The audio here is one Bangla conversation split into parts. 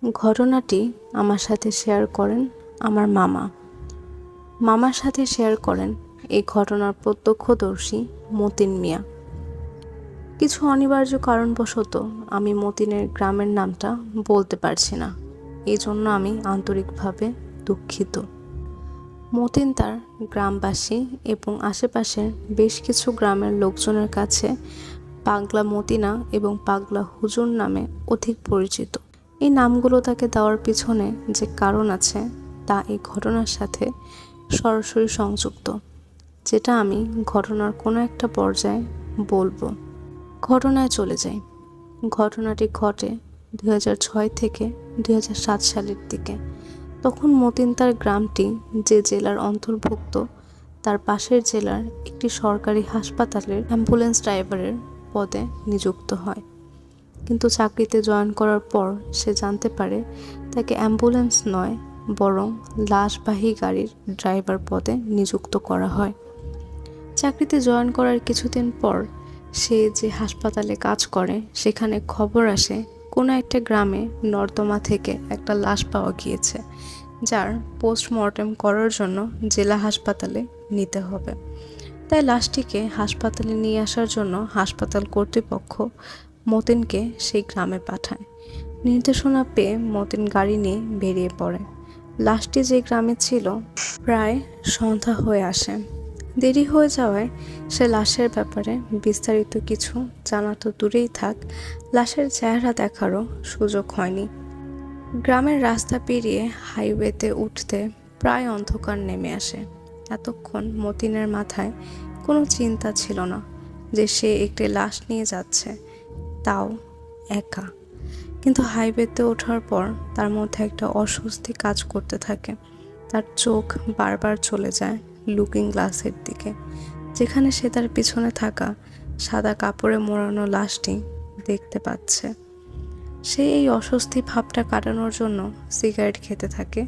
ঘটনাটি আমার সাথে শেয়ার করেন আমার মামার সাথে শেয়ার করেন এই ঘটনার প্রত্যক্ষদর্শী মতিন মিয়া। কিছু অনিবার্য কারণবশত আমি মতিনের গ্রামের নামটা বলতে পারছি না, এই জন্য আমি আন্তরিকভাবে দুঃখিত। মতিন তার গ্রামবাসী এবং আশেপাশের বেশ কিছু গ্রামের লোকজনের কাছে পাগলা মতিনা এবং পাগলা হুজুর নামে অধিক পরিচিত। এই নামগুলো তাকে দেওয়ার পিছনে যে কারণ আছে তা এই ঘটনার সাথে সরাসরি সংযুক্ত, যেটা আমি ঘটনার কোনো একটা পর্যায়ে বলবো। ঘটনায় চলে যাই। ঘটনাটি ঘটে 2006 থেকে 2007 সালের দিকে। তখন মতিন তার গ্রামটি যে জেলার অন্তর্ভুক্ত তার পাশের জেলার একটি সরকারি হাসপাতালের অ্যাম্বুলেন্স ড্রাইভারের পদে নিযুক্ত হয়। কিন্তু চাকরিতে জয়েন করার পর সে জানতে পারে তাকে অ্যাম্বুলেন্স নয় বরং লাশবাহী গাড়ির ড্রাইভার পদে নিযুক্ত করা হয়। চাকরিতে জয়েন করার কিছুদিন পর সে যে হাসপাতালে কাজ করে সেখানে খবর আসে কোনো একটা গ্রামে নর্দমা থেকে একটা লাশ পাওয়া গিয়েছে, যার পোস্টমর্টেম করার জন্য জেলা হাসপাতালে নিতে হবে। তাই লাশটিকে হাসপাতালে নিয়ে আসার জন্য হাসপাতাল কর্তৃপক্ষ মতিনকে সেই গ্রামে পাঠায়। নির্দেশনা পেয়ে মতিন গাড়ি নিয়ে বেরিয়ে পড়ে। লাশটি যে গ্রামে ছিল প্রায় সন্ধ্যা হয়ে আসে। দেরি হয়ে যাওয়ায় সে লাশের ব্যাপারে বিস্তারিত কিছু জানা তো দূরেই থাক, লাশের চেহারা দেখারও সুযোগ হয়নি। গ্রামের রাস্তা পেরিয়ে হাইওয়েতে উঠতে প্রায় অন্ধকার নেমে আসে। এতক্ষণ মতিনের মাথায় কোনো চিন্তা ছিল না যে সে একটি লাশ নিয়ে যাচ্ছে, তাও একা। কিন্তু হাইওয়েতে ওঠার পর তার মধ্যে একটা অস্বস্তি কাজ করতে থাকে। তার চোখ বারবার চলে যায় লুকিং গ্লাসের দিকে, যেখানে সে তার পিছনে থাকা সাদা কাপড়ে মোড়ানো লাশটি দেখতে পাচ্ছে। সে এই অস্বস্তি ভাবটা কাটানোর জন্য সিগারেট খেতে থাকে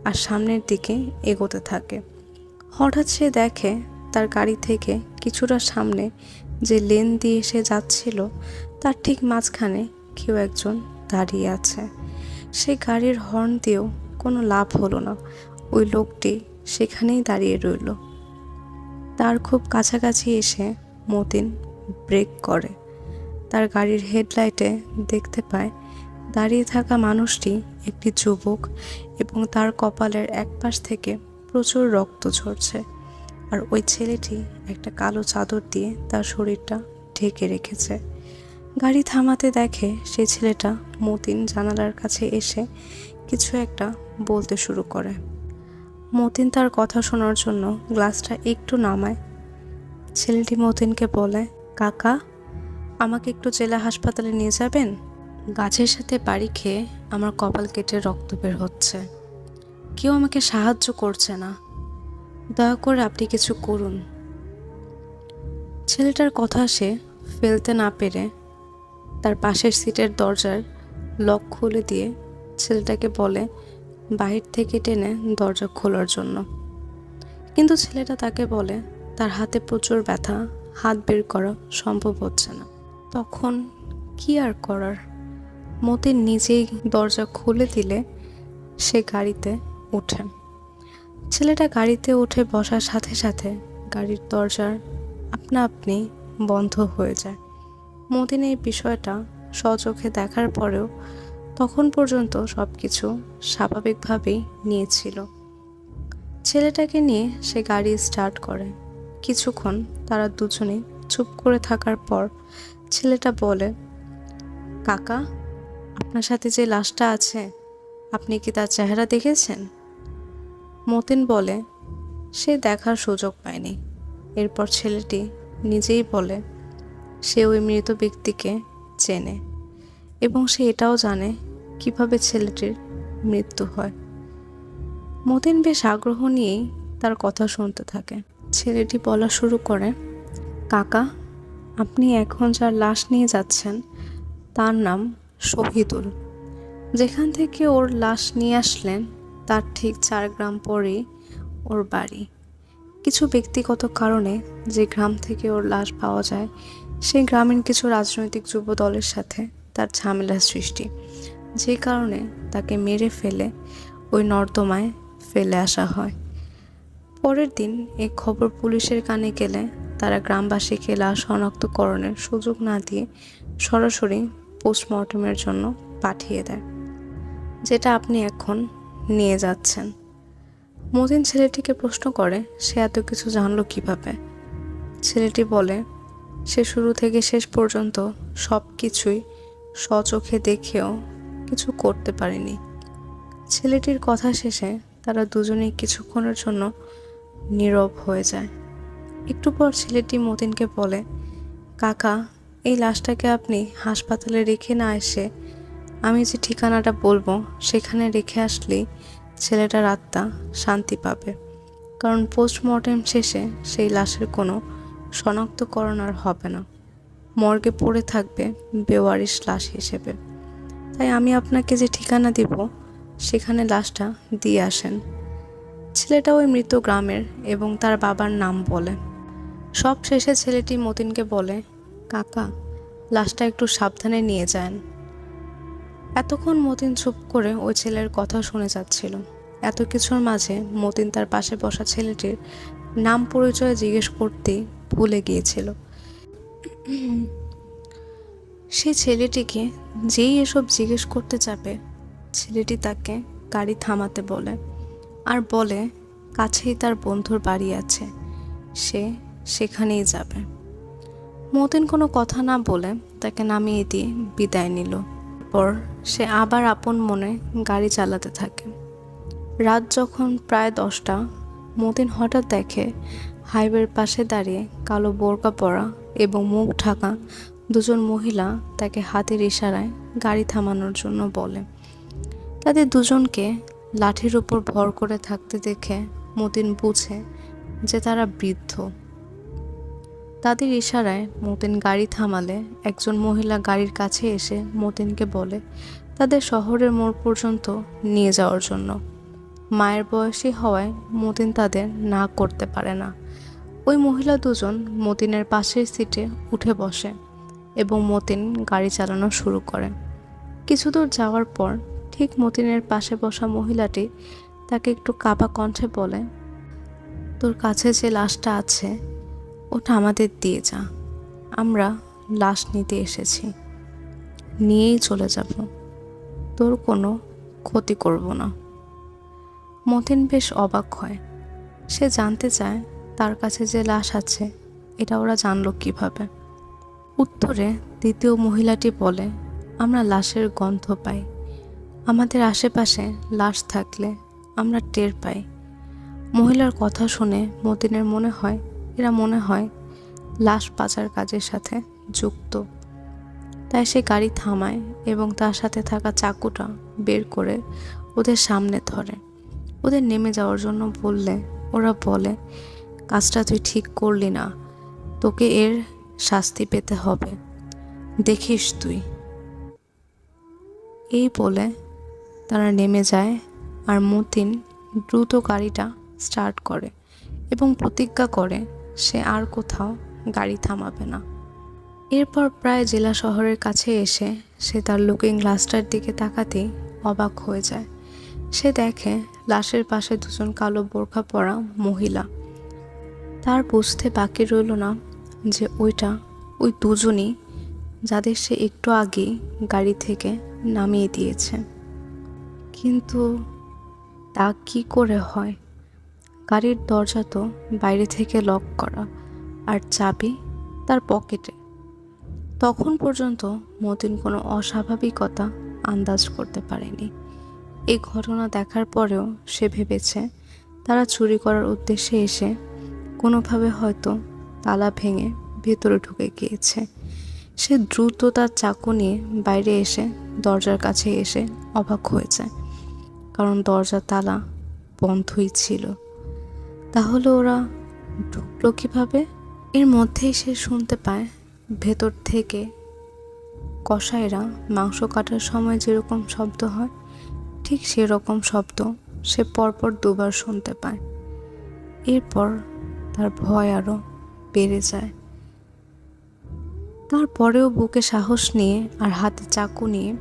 আর সামনের দিকে এগোতে থাকে। হঠাৎ সে দেখে তার গাড়ি থেকে কিছুটা সামনে যে লেন দিয়ে সে যাচ্ছিল তার ঠিক মাঝখানে কেউ একজন দাঁড়িয়ে আছে। সে গাড়ির হর্ন দিয়েও কোনো লাভ হলো না, ওই লোকটি সেখানেই দাঁড়িয়ে রইল। তার খুব কাছাকাছি এসে মতিন ব্রেক করে। তার গাড়ির হেডলাইটে দেখতে পায় দাঁড়িয়ে থাকা মানুষটি একটি যুবক এবং তার কপালের এক পাশ থেকে প্রচুর রক্ত ঝরছে, আর ওই ছেলেটি একটা কালো চাদর দিয়ে তার শরীরটা ঢেকে রেখেছে। গাড়ি থামাতে দেখে সেই ছেলেটা মতিন জানালার কাছে এসে কিছু একটা বলতে শুরু করে। মতিন তার কথা শোনার জন্য গ্লাসটা একটু নামায়। ছেলেটি মতিনকে বলে, কাকা, আমাকে একটু জেলা হাসপাতালে নিয়ে যাবেন? গাছের সাথে বাড়ি খেয়ে আমার কপাল কেটে রক্ত বের হচ্ছে, কেউ আমাকে সাহায্য করছে না, দয়া করে আপনি কিছু করুন। ছেলেটার কথা সে ফেলতে না পেরে তার পাশের সিটের দরজার লক খুলে দিয়ে ছেলেটাকে বলে বাহির থেকে টেনে দরজা খোলার জন্য। কিন্তু ছেলেটা তাকে বলে তার হাতে প্রচুর ব্যথা, হাত বের করা সম্ভব হচ্ছে না। তখন কি আর করার, মতিন নিজেই দরজা খুলে দিলে সে গাড়িতে ওঠে। ছেলেটা গাড়িতে উঠে বসার সাথে সাথে গাড়ির দরজার আপনা আপনি বন্ধ হয়ে যায়। মতিন এই বিষয়টা স্বচোখে দেখার পরেও তখন পর্যন্ত সব কিছু স্বাভাবিকভাবেই নিয়েছিল। ছেলেটাকে নিয়ে সে গাড়ি স্টার্ট করে। কিছুক্ষণ তারা দুজনেই চুপ করে থাকার পর ছেলেটা বলে, কাকা, আপনার সাথে যে লাশটা আছে আপনি কি তার চেহারা দেখেছেন? মতিন বলে সে দেখার সুযোগ পায়নি। এরপর ছেলেটি নিজেই বলে সে ওই মৃত ব্যক্তিকে চেনে এবং সে এটাও জানে কিভাবে ছেলেটির মৃত্যু হয়। মতিন বেশ আগ্রহ নিয়েই তার কথা শুনতে থাকে। ছেলেটি বলা শুরু করে, কাকা, আপনি এখন যার লাশ নিয়ে যাচ্ছেন তার নাম শহীদুল। যেখান থেকে ওর লাশ নিয়ে আসলেন তার ঠিক 4 গ্রাম পরেই ওর বাড়ি। কিছু ব্যক্তিগত কারণে যে গ্রাম থেকে ওর লাশ পাওয়া যায় সেই গ্রামীণ কিছু রাজনৈতিক যুব দলের সাথে তার ঝামেলার সৃষ্টি, যে কারণে তাকে মেরে ফেলে ওই নর্দমায় ফেলে আসা হয়। পরের দিন এই খবর পুলিশের কানে গেলে তারা গ্রামবাসীকে লাশ শনাক্তকরণের সুযোগ না দিয়ে সরাসরি পোস্টমর্টমের জন্য পাঠিয়ে দেয়, যেটা আপনি এখন নিয়ে যাচ্ছেন। মতিন ছেলেটিকে প্রশ্ন করে সে এত কিছু জানলো কিভাবে। ছেলেটি বলে সে শুরু থেকে শেষ পর্যন্ত সব কিছুই স্বচোখে দেখেও কিছু করতে পারেনি। ছেলেটির কথা শেষে তারা দুজনেই কিছুক্ষণের জন্য নীরব হয়ে যায়। একটু পর ছেলেটি মতিনকে বলে, কাকা, এই লাশটাকে আপনি হাসপাতালে রেখে না এসে আমি যে ঠিকানাটা বলবো সেখানে রেখে আসলেই ছেলেটার আত্মা শান্তি পাবে। কারণ পোস্টমর্টেম শেষে সেই লাশের কোনো শনাক্তকরণ আর হবে না, মর্গে পড়ে থাকবে বেওয়ারিশ লাশ হিসেবে। তাই আমি আপনাকে যে ঠিকানা দিব সেখানে লাশটা দিয়ে আসেন। ছেলেটা ওই মৃত গ্রামের এবং তার বাবার নাম বলে। সব শেষে ছেলেটি মতিনকে বলে, কাকা, লাশটা একটু সাবধানে নিয়ে যান। এতক্ষণ মতিন চুপ করে ওই ছেলের কথা শুনে যাচ্ছিল। এত কিছুর মাঝে মতিন তার পাশে বসা ছেলেটির নাম পরিচয় জিজ্ঞেস করতেই ভুলে গিয়েছিল। সে ছেলেটিকে যেই এসব জিজ্ঞেস করতে যাবে, ছেলেটি তাকে গাড়ি থামাতে বলে আর বলে কাছেই তার বন্ধুর বাড়ি আছে, সে সেখানেই যাবে। মতিন কোনো কথা না বলে তাকে নামিয়ে দিয়ে বিদায় নিল। পর সে আবার আপন মনে গাড়ি চালাতে থাকে। রাত যখন প্রায় 10টা, মতিন হঠাৎ দেখে হাইওয়ের পাশে দাঁড়িয়ে কালো বোরকা পরা এবং মুখ ঢাকা দুজন মহিলা তাকে হাতের ইশারায় গাড়ি থামানোর জন্য বলে। তাদের দুজনকে লাঠির উপর ভর করে থাকতে দেখে মতিন বুঝে যে তারা বৃদ্ধ। তাদের ইশারায় মতিন গাড়ি থামালে একজন মহিলা গাড়ির কাছে এসে মতিনকে বলে তাদের শহরের মোড় পর্যন্ত নিয়ে যাওয়ার জন্য। মায়ের বয়সী হওয়ায় মতিন তাদের না করতে পারে না। ওই মহিলা দুজন মতিনের পাশের সিটে উঠে বসে এবং মতিন গাড়ি চালানো শুরু করে। কিছু দূর যাওয়ার পর ঠিক মতিনের পাশে বসা মহিলাটি তাকে একটু কাঁপা কণ্ঠে বলে, তোর কাছে যে লাশটা আছে ওটা আমাদের দিয়ে যা, আমরা লাশ নিতে এসেছি, নিয়েই চলে যাব, তোর কোনো ক্ষতি করব না। মতিন বেশ অবাক হয়। সে জানতে চায় তার কাছে যে লাশ আছে এটা ওরা জানলো কিভাবে। উত্তরে দ্বিতীয় মহিলাটি বলে, আমরা লাশের গন্ধ পাই, আমাদের আশেপাশে লাশ থাকলে আমরা টের পাই। মহিলার কথা শুনে মতিনের মনে হয় লাশ পাচার কাজের সাথে যুক্ত। তাই সে গাড়ি থামায় এবং তার সাথে থাকা চাকুটা বের করে ওদের সামনে ধরে। ওদের নেমে যাওয়ার জন্য বললে ওরা বলে, কাজটা তুই ঠিক করলি না, তোকে এর শাস্তি পেতে হবে, দেখিস তুই। এই বলে তারা নেমে যায় আর মতিন দ্রুত গাড়িটা স্টার্ট করে এবং প্রতিজ্ঞা করে সে আর কোথাও গাড়ি থামাবে না। এরপর প্রায় জেলা শহরের কাছে এসে সে তার লুকিং গ্লাসটার দিকে তাকাতেই অবাক হয়ে যায়। সে দেখে লাশের পাশে দুজন কালো বোরখা পরা মহিলা। তার বুঝতে বাকি রইল না যে ওই দুজনই যাদের সে একটু আগেই গাড়ি থেকে নামিয়ে দিয়েছে। কিন্তু তা কি করে হয়? গাড়ির দরজা তো বাইরে থেকে লক করা আর চাবি তার পকেটে। তখন পর্যন্ত মতিন কোনো অস্বাভাবিকতা আন্দাজ করতে পারেনি। এই ঘটনা দেখার পরেও সে ভেবেছে তারা চুরি করার উদ্দেশ্যে এসে কোনোভাবে হয়তো তালা ভেঙে ভেতরে ঢুকে গিয়েছে। সে দ্রুত তার চাকু নিয়ে বাইরে এসে দরজার কাছে এসে অবাক হয়ে যায়, কারণ দরজার তালা বন্ধই ছিল। তাহলে ওরা ঢুকলো কিভাবে? এর মধ্যেই সে শুনতে পায় ভেতর থেকে কসাইরা মাংস কাটার সময় যেরকম শব্দ হয় ঠিক সেরকম শব্দ সে পরপর দুবার শুনতে পায়। এরপর তার ভয় আরও বেড়ে যায়। তারপরেও বুকে সাহস নিয়ে আর হাতে চাকু নিয়ে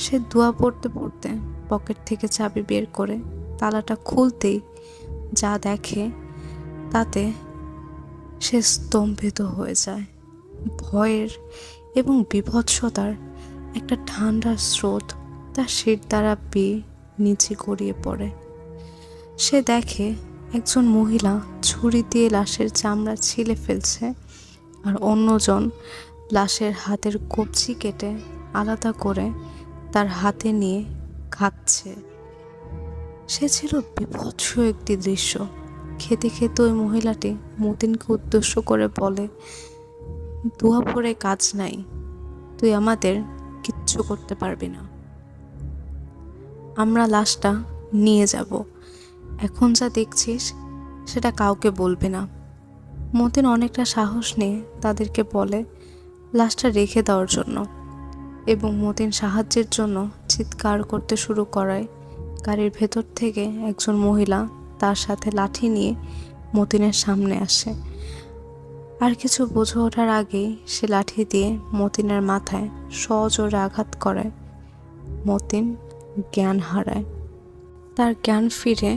সে দোয়া পড়তে পড়তে পকেট থেকে চাবি বের করে তালাটা খুলতেই যা দেখে তাতে সে স্তম্ভিত হয়ে যায়। ভয়ের এবং বিভৎসতার একটা ঠান্ডা স্রোত তার শির দ্বারা বেয়ে নিচে গড়িয়ে পড়ে। সে দেখে একজন মহিলা ছুরি দিয়ে লাশের চামড়া ছিলে ফেলছে, আর অন্যজন লাশের হাতের কবজি কেটে আলাদা করে তার হাতে নিয়ে খাচ্ছে। সে ছিল বিভৎস একটি দৃশ্য। খেতে খেতে ওই মহিলাটি মতিনকে উদ্দেশ্য করে বলে, দোয়া পড়ে কাজ নাই, তুই আমাদের কিচ্ছু করতে পারবি না। আমরা লাশটা নিয়ে যাব, এখন যা দেখছিস সেটা কাউকে বলবি না। মতিন অনেকটা সাহস নিয়ে তাদেরকে বলে লাশটা রেখে দেওয়ার জন্য, এবং মতিন সাহায্যের জন্য চিৎকার করতে শুরু করায় গাড়ির ভেতর থেকে একজন মহিলা তার সাথে লাঠি নিয়ে মতিনের সামনে আসে। আর কিছু বুঝে ওঠার আগেই সে লাঠি দিয়ে মতিনের মাথায় সজোরে আঘাত করে। মতিন জ্ঞান হারায়। তার জ্ঞান ফিরে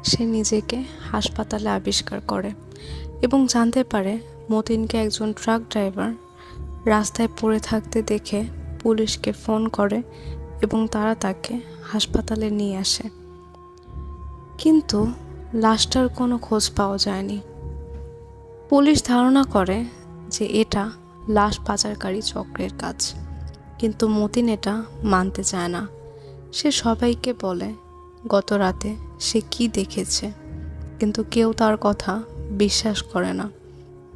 সে নিজেকে হাসপাতালে আবিষ্কার করে এবং জানতে পারে মতিনকে একজন ট্রাক ড্রাইভার রাস্তায় পড়ে থাকতে দেখে পুলিশকে ফোন করে এবং তারা তাকে হাসপাতালে নিয়ে আসে। কিন্তু লাশটার কোনো খোঁজ পাওয়া যায়নি। পুলিশ ধারণা করে যে এটা লাশ পাচারকারী চক্রের কাজ, কিন্তু মতিন এটা মানতে চায় না। সে সবাইকে বলে গত রাতে সে কি দেখেছে, কিন্তু কেউ তার কথা বিশ্বাস করে না।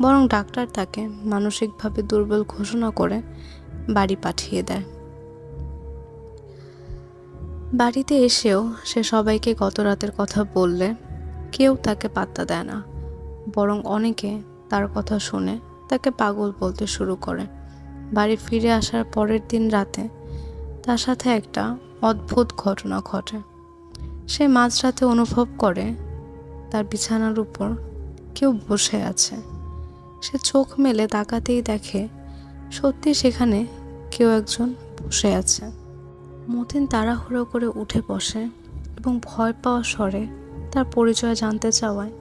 বরং ডাক্তার তাকে মানসিকভাবে দুর্বল ঘোষণা করে বাড়ি পাঠিয়ে দেয়। বাড়িতে এসেও সে সবাইকে গত রাতের কথা বললে কেউ তাকে পাত্তা দেয় না, বরং অনেকে তার কথা শুনে তাকে পাগল বলতে শুরু করে। বাড়ি ফিরে আসার পরের দিন রাতে তার সাথে একটা অদ্ভুত ঘটনা ঘটে। সে মাঝরাতে অনুভব করে তার বিছানার উপর কেউ বসে আছে। সে চোখ মেলে তাকাতেই দেখে সত্যি সেখানে কেউ একজন বসে আছে। মতিন তাড়াহুড়ো করে উঠে বসে এবং ভয় পাওয়া স্বরে তার পরিচয় জানতে চাওয়ায়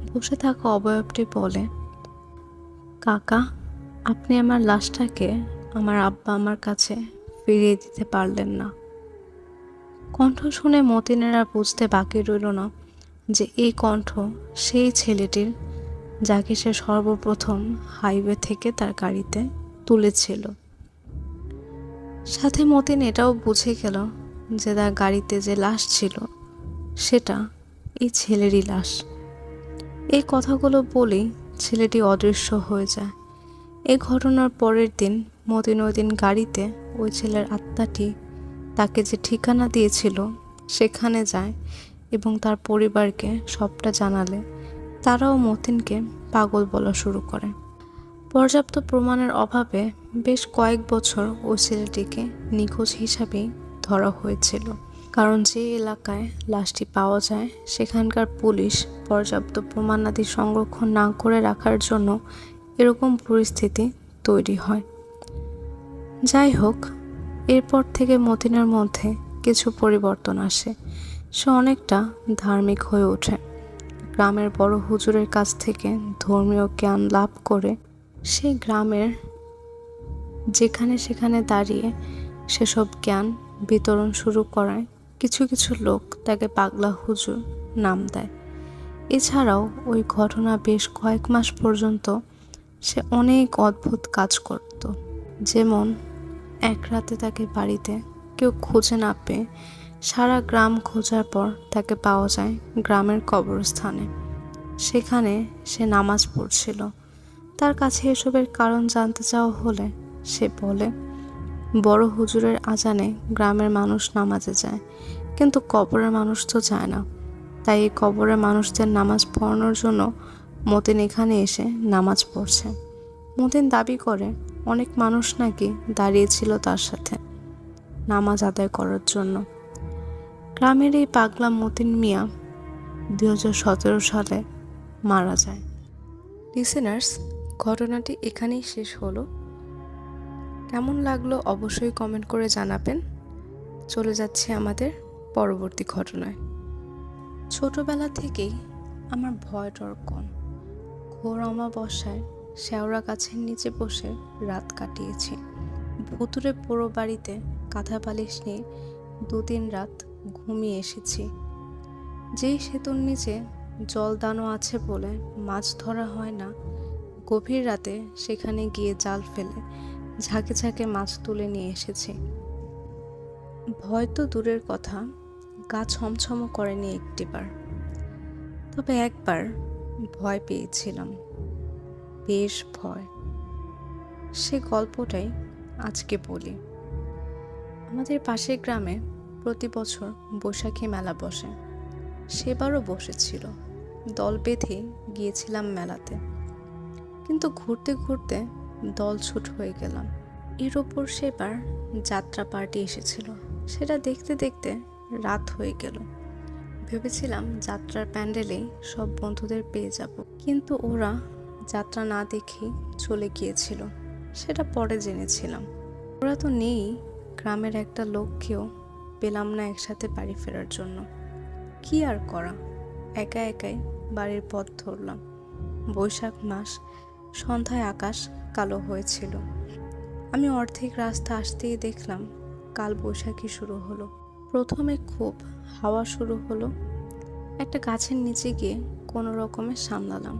বসে থাকা অবয়বটি বলে, কাকা, আপনি আমার লাশটাকে আমার আব্বা আমার কাছে ফিরিয়ে দিতে পারলেন না। কণ্ঠ শুনে মতিনের আর বুঝতে বাকি রইল না যে এই কণ্ঠ সেই ছেলেটির যাকে সে সর্বপ্রথম হাইওয়ে থেকে তার গাড়িতে তুলেছিল। সাথে মতিন এটাও বুঝে গেল যে তার গাড়িতে যে লাশ ছিল সেটা এই ছেলেরই লাশ। এই কথাগুলো বলেই ছেলেটি অদৃশ্য হয়ে যায়। এই ঘটনার পরের দিন মতিন ওই দিন গাড়িতে ওই ছেলের আত্মাটি তাকে যে ঠিকানা দিয়েছিল সেখানে যায় এবং তার পরিবারকে সবটা জানালে তারাও মতিনকে পাগল বলা শুরু করে। পর্যাপ্ত প্রমাণের অভাবে বেশ কয়েক বছর ওই ছেলেটিকে নিখোঁজ হিসাবেই ধরা হয়েছিল, কারণ যে এলাকায় লাশটি পাওয়া যায় সেখানকার পুলিশ পর্যাপ্ত প্রমাণাদি সংরক্ষণ না করে রাখার জন্য এরকম পরিস্থিতি তৈরি হয়। যাই হোক, এরপর থেকে মতিনের মধ্যে কিছু পরিবর্তন আসে। সে অনেকটা ধার্মিক হয়ে ওঠে। গ্রামের বড় হুজুরের কাছ থেকে ধর্মীয় জ্ঞান লাভ করে সে গ্রামের যেখানে সেখানে দাঁড়িয়ে সেসব জ্ঞান বিতরণ শুরু করায় কিছু কিছু লোক তাকে পাগলা হুজুর নাম দেয়। এছাড়াও ওই ঘটনা বেশ কয়েক মাস পর্যন্ত সে অনেক অদ্ভুত কাজ করত। যেমন এক রাতে তাকে বাড়িতে কেউ খুঁজে না পেয়ে সারা গ্রাম খোঁজার পর তাকে পাওয়া যায় গ্রামের কবরস্থানে। সেখানে সে নামাজ পড়ছিল। তার কাছে এসবের কারণ জানতে চাওয়া হলে সে বলে, বড় হুজুরের আজানে গ্রামের মানুষ নামাজে যায়, কিন্তু কবরের মানুষ তো যায় না। তাই এই কবরের মানুষদের নামাজ পড়ানোর জন্য মতিন এখানে এসে নামাজ পড়ছে। মতিন দাবি করে অনেক মানুষ নাকি দাঁড়িয়েছিল তার সাথে নামাজ আদায় করার জন্য। গ্রামের এই পাগলা মতিন মিয়া 2017 সালে মারা যায়। লিসেনার্স, ঘটনাটি এখানেই শেষ হলো। কেমন লাগলো অবশ্যই কমেন্ট করে জানাবেন। চলে যাচ্ছে আমাদের পরবর্তী ঘটনায়। ছোটবেলা থেকেই আমার ভয় ডর কম। ঘোর অমাবস্যায় শেওড়া গাছের নিচে বসে রাত কাটিয়েছি। ভুতুড়ে পোড়ো বাড়িতে কাঁথা বালিশ নিয়ে 2-3 রাত ঘুমিয়ে এসেছি। যেই সেতুর নিচে জলদানও আছে বলে মাছ ধরা হয় না, গভীর রাতে সেখানে গিয়ে জাল ফেলে ঝাঁকে ঝাঁকে মাছ তুলে নিয়ে এসেছি। ভয় তো দূরের কথা, গা ছমছমও করেনি একটিবার। তবে একবার ভয় পেয়েছিলাম, বেশ ভয়। সে গল্পটাই আজকে বলি। আমাদের পাশের গ্রামে প্রতি বছর বৈশাখী মেলা বসে। সেবারও বসেছিল। দল বেঁধে গিয়েছিলাম মেলাতে, কিন্তু ঘুরতে ঘুরতে দল ছুট হয়ে গেলাম। এর ওপর সেবার যাত্রা পার্টি এসেছিল। সেটা দেখতে দেখতে রাত হয়ে গেল। ভেবেছিলাম যাত্রার প্যান্ডেলেই সব বন্ধুদের পেয়ে যাব, কিন্তু ওরা যাত্রা না দেখেই চলে গিয়েছিল। সেটা পরে জেনেছিলাম। ওরা তো নেই, গ্রামের একটা লোককেও পেলাম না একসাথে বাড়ি ফেরার জন্য। কি আর করা, একা একাই বাড়ির পথ ধরলাম। বৈশাখ মাস, সন্ধ্যায় আকাশ কালো হয়েছিল। আমি অর্ধেক রাস্তা আসতেই দেখলাম কাল বৈশাখী শুরু হলো। প্রথমে খুব হাওয়া শুরু হলো। একটা গাছের নিচে গিয়ে কোনো রকমে সামলালাম।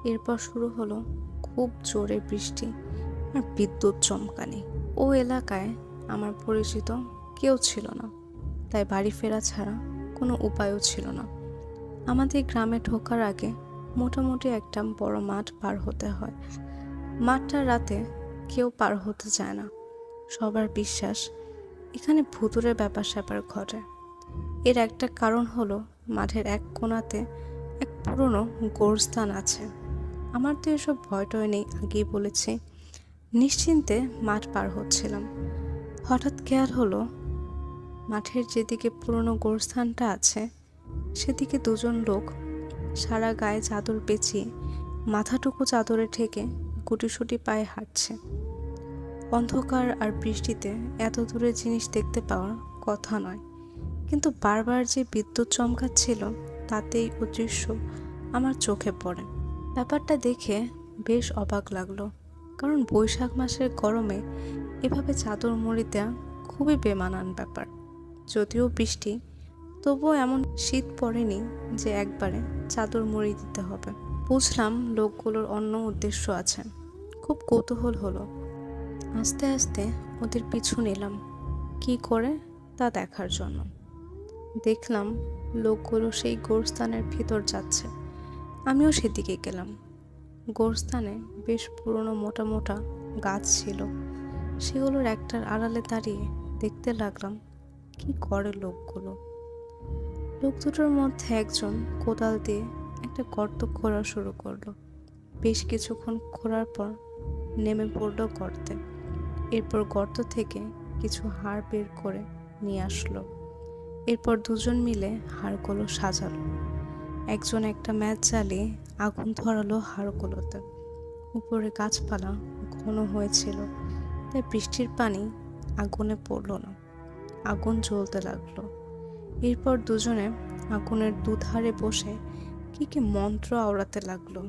এরপর শুরু হলো খুব জোরে বৃষ্টি আর বিদ্যুৎ চমকানি। ও এলাকায় আমার পরিচিত কেউ ছিল না, তাই বাড়ি ফেরা ছাড়া কোনো উপায়ও ছিল না। আমাদের গ্রামে ঢোকার আগে মোটামুটি একটা বড় মাঠ পার হতে হয়। মাঠটা রাতে কেউ পার হতে চায় না। সবার বিশ্বাস এখানে ভুতুড়ে ব্যাপার স্যাপার ঘটে। এর একটা কারণ হলো মাঠের এক কোণাতে এক পুরনো গোরস্থান আছে। আমার তো এসব ভয় টয় নেই, আগেই বলেছি। নিশ্চিন্তে মাঠ পার হচ্ছিলাম। হঠাৎ খেয়াল হলো মাঠের যেদিকে পুরনো গোরস্থানটা আছে সেদিকে 2জন লোক সারা গায়ে চাদর পেঁচিয়ে মাথাটুকু চাদরে ঠেকে গুটিসুটি পায়ে হাঁটছে। অন্ধকার আর বৃষ্টিতে এত দূরের জিনিস দেখতে পাওয়ার কথা নয়, কিন্তু বারবার যে বিদ্যুৎ চমকাচ্ছিল তাতেই ও দৃশ্য আমার চোখে পড়ে। ব্যাপারটা দেখে বেশ অবাক লাগলো, কারণ বৈশাখ মাসের গরমে এভাবে চাদর মুড়ি দেওয়া খুবই বেমানান ব্যাপার। যদিও বৃষ্টি, তবুও এমন শীত পড়েনি যে একবারে চাদর মুড়ি দিতে হবে। বুঝলাম লোকগুলোর অন্য উদ্দেশ্য আছে। খুব কৌতূহল হলো। আস্তে আস্তে ওদের পিছু নিলাম, কি করে তা দেখার জন্য। দেখলাম লোকগুলো সেই গোরস্থানের ভিতর যাচ্ছে। আমিও সেদিকে গেলাম। গোরস্থানে বেশ পুরনো মোটা মোটা গাছ ছিল। সেগুলোর একটার আড়ালে দাঁড়িয়ে দেখতে লাগলাম কি করে লোকগুলো। লোক দুটোর মধ্যে একজন কোদাল দিয়ে একটা গর্ত খোঁড়া শুরু করলো। বেশ কিছুক্ষণ খোঁড়ার পর নেমে পড়লো গর্তে। এরপর গর্ত থেকে কিছু হাড় বের করে নিয়ে আসলো। এরপর 2জন মিলে হাড়গুলো সাজালো। একজন একটা ম্যাচ জ্বালিয়ে আগুন ধরালো হাড়গুলোতে। উপরে গাছপালা ঘন হয়েছিল, তাই বৃষ্টির পানি আগুনে পড়ল না। আগুন জ্বলতে লাগলো। এরপর 2জনে আগুনের দুধারে বসে কি কি মন্ত্র আওড়াতে লাগলো।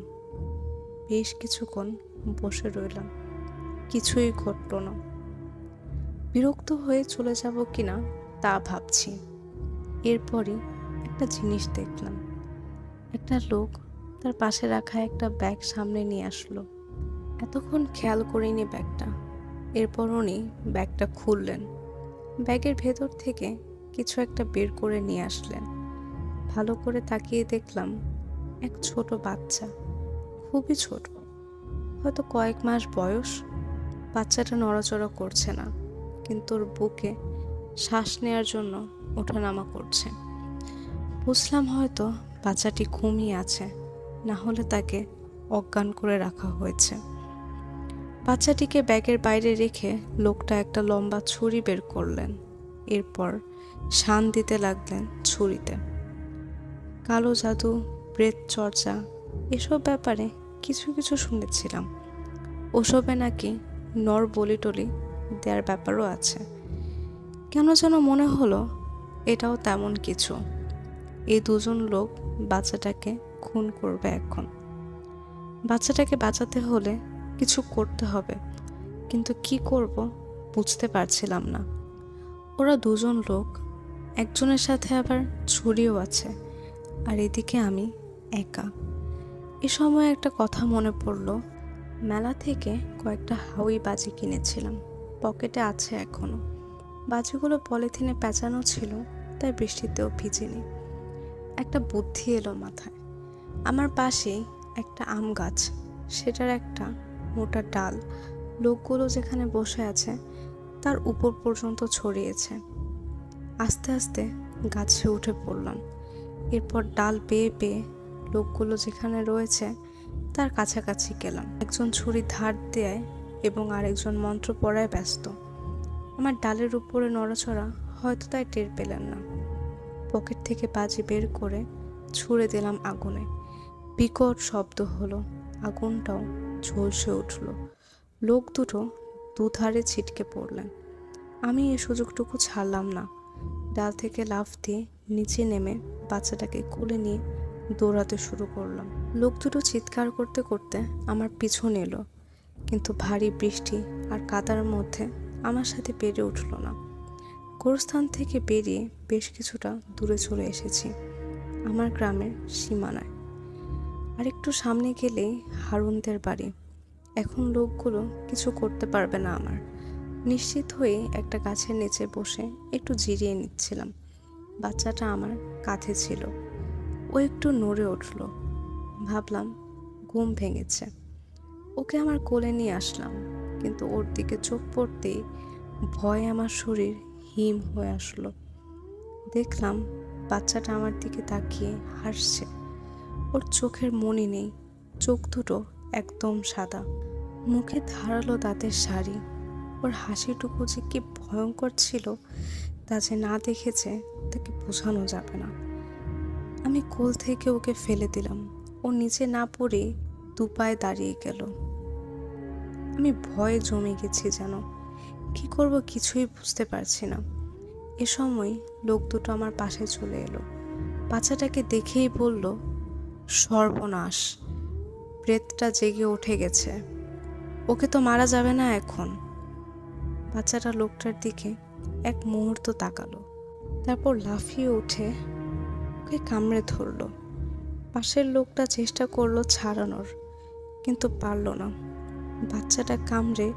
বেশ কিছুক্ষণ বসে রইলাম, কিছুই ঘটল না। বিরক্ত হয়ে চলে যাব কিনা তা ভাবছি। এরপরই একটা জিনিস দেখলাম। একটা লোক তার পাশে রাখা একটা ব্যাগ সামনে নিয়ে আসলো। এতক্ষণ খেয়াল করিনি ব্যাগটা। এরপর উনি ব্যাগটা খুললেন। ব্যাগের ভেতর থেকে কিছু একটা বের করে নিয়ে আসলেন। ভালো করে তাকিয়ে দেখলাম এক ছোট বাচ্চা, খুবই ছোট, হয়তো কয়েক মাস বয়স। বাচ্চাটা নড়াচড়া করছে না, কিন্তু ওর বুকে শ্বাস নেওয়ার জন্য ওঠানামা করছে। বুঝলাম হয়তো বাচ্চাটি ঘুমিয়ে আছে, না হলে তাকে অজ্ঞান করে রাখা হয়েছে। বাচ্চাটিকে ব্যাগের বাইরে রেখে লোকটা একটা লম্বা ছুরি বের করলেন। এরপর শান দিতে লাগলেন ছুরিতে। কালো জাদু, প্রেত চর্চা, এসব ব্যাপারে কিছু কিছু শুনেছিলাম। ওসবে নাকি নর বলি টলি দেওয়ার ব্যাপারও আছে। কেন যেন মনে হলো এটাও তেমন কিছু। এই দুজন লোক বাচ্চাটাকে খুন করবে এখন। বাচ্চাটাকে বাঁচাতে হলে কিছু করতে হবে, কিন্তু কি করব বুঝতে পারছিলাম না। ওরা দুজন লোক, একজনের সাথে আবার ছুরিও আছে, আর এদিকে আমি একা। এ সময় একটা কথা মনে পড়ল, মেলা থেকে কয়েকটা হাউই বাজি কিনেছিলাম, পকেটে আছে এখনো। বাজিগুলো পলিথিনে পেঁচানো ছিল, তাই বৃষ্টিতেও ভিজিনি। একটা বুদ্ধি এলো মাথায়। আমার পাশেই একটা আম গাছ, সেটার একটা মোটা ডাল লোকগুলো যেখানে বসে আছে তার উপর পর্যন্ত ছড়িয়েছে। আস্তে আস্তে গাছে উঠে পড়লাম। এরপর ডাল বেয়ে বেয়ে লোকগুলো যেখানে রয়েছে তার কাছাকাছি গেলাম। একজন ছুরি ধার দেয় এবং আরেকজন মন্ত্র পড়ায় ব্যস্ত। আমার ডালের উপরে নড়াচড়া হয়তো তাই টের পেলেন না। পকেট থেকে বাজি বের করে ছুঁড়ে দিলাম আগুনে। বিকট শব্দ হলো, আগুনটাও ঝলসে উঠল। লোক দুটো দুধারে ছিটকে পড়লেন। আমি এই সুযোগটুকু ছাড়লাম না। ডাল থেকে লাফ দিয়ে নিচে নেমে বাচ্চাটাকে কোলে নিয়ে দৌড়াতে শুরু করলাম। লোক দুটো চিৎকার করতে করতে আমার পিছন এলো, কিন্তু ভারী বৃষ্টি আর কাদার মধ্যে আমার সাথে পেরে উঠল না। গোরস্থান থেকে বেরিয়ে বেশ কিছুটা দূরে চলে এসেছি, আমার গ্রামের সীমানায়। আর একটু সামনে গেলেই হারুনদের বাড়ি। এখন লোকগুলো কিছু করতে পারবে না আমার। নিশ্চিত হয়ে একটা গাছের নিচে বসে একটু জিরিয়ে নিচ্ছিলাম। বাচ্চাটা আমার কাঁধে ছিল। ও একটু নড়ে উঠল। ভাবলাম ঘুম ভেঙেছে। ওকে আমার কোলে নিয়ে আসলাম, কিন্তু ওর দিকে চোখ পড়তেই ভয়ে আমার শরীর হিম হয়ে আসলো। দেখলাম বাচ্চাটা আমার দিকে তাকিয়ে হাসছে। ওর চোখের মনি নেই, চোখ দুটো একদম সাদা, মুখে ধারালো দাঁতের শাড়ি। ওর হাসিটুকু যে কি ভয়ঙ্কর ছিল তা যে না দেখেছে তাকে বোঝানো যাবে না। আমি কোল থেকে ওকে ফেলে দিলাম। ও নিচে না পড়ে দুপায়ে দাঁড়িয়ে গেল। আমি ভয়ে জমে গেছি যেন। কি করব কিছুই বুঝতে পারছি না। এ সময় লোক দুটো আমার পাশে চলে এলো। বাচ্চাটাকে দেখেই বলল, সর্বনাশ, প্রেতটা জেগে উঠে গেছে, ওকে তো মারা যাবে না এখন। বাচ্চাটা লোকটার দিকে এক মুহূর্ত তাকালো, তারপর লাফিয়ে উঠে ওকে কামড়ে ধরল। পাশের লোকটা চেষ্টা করলো ছাড়ানোর, কিন্তু পারল না। বাচ্চাটা কামড়ে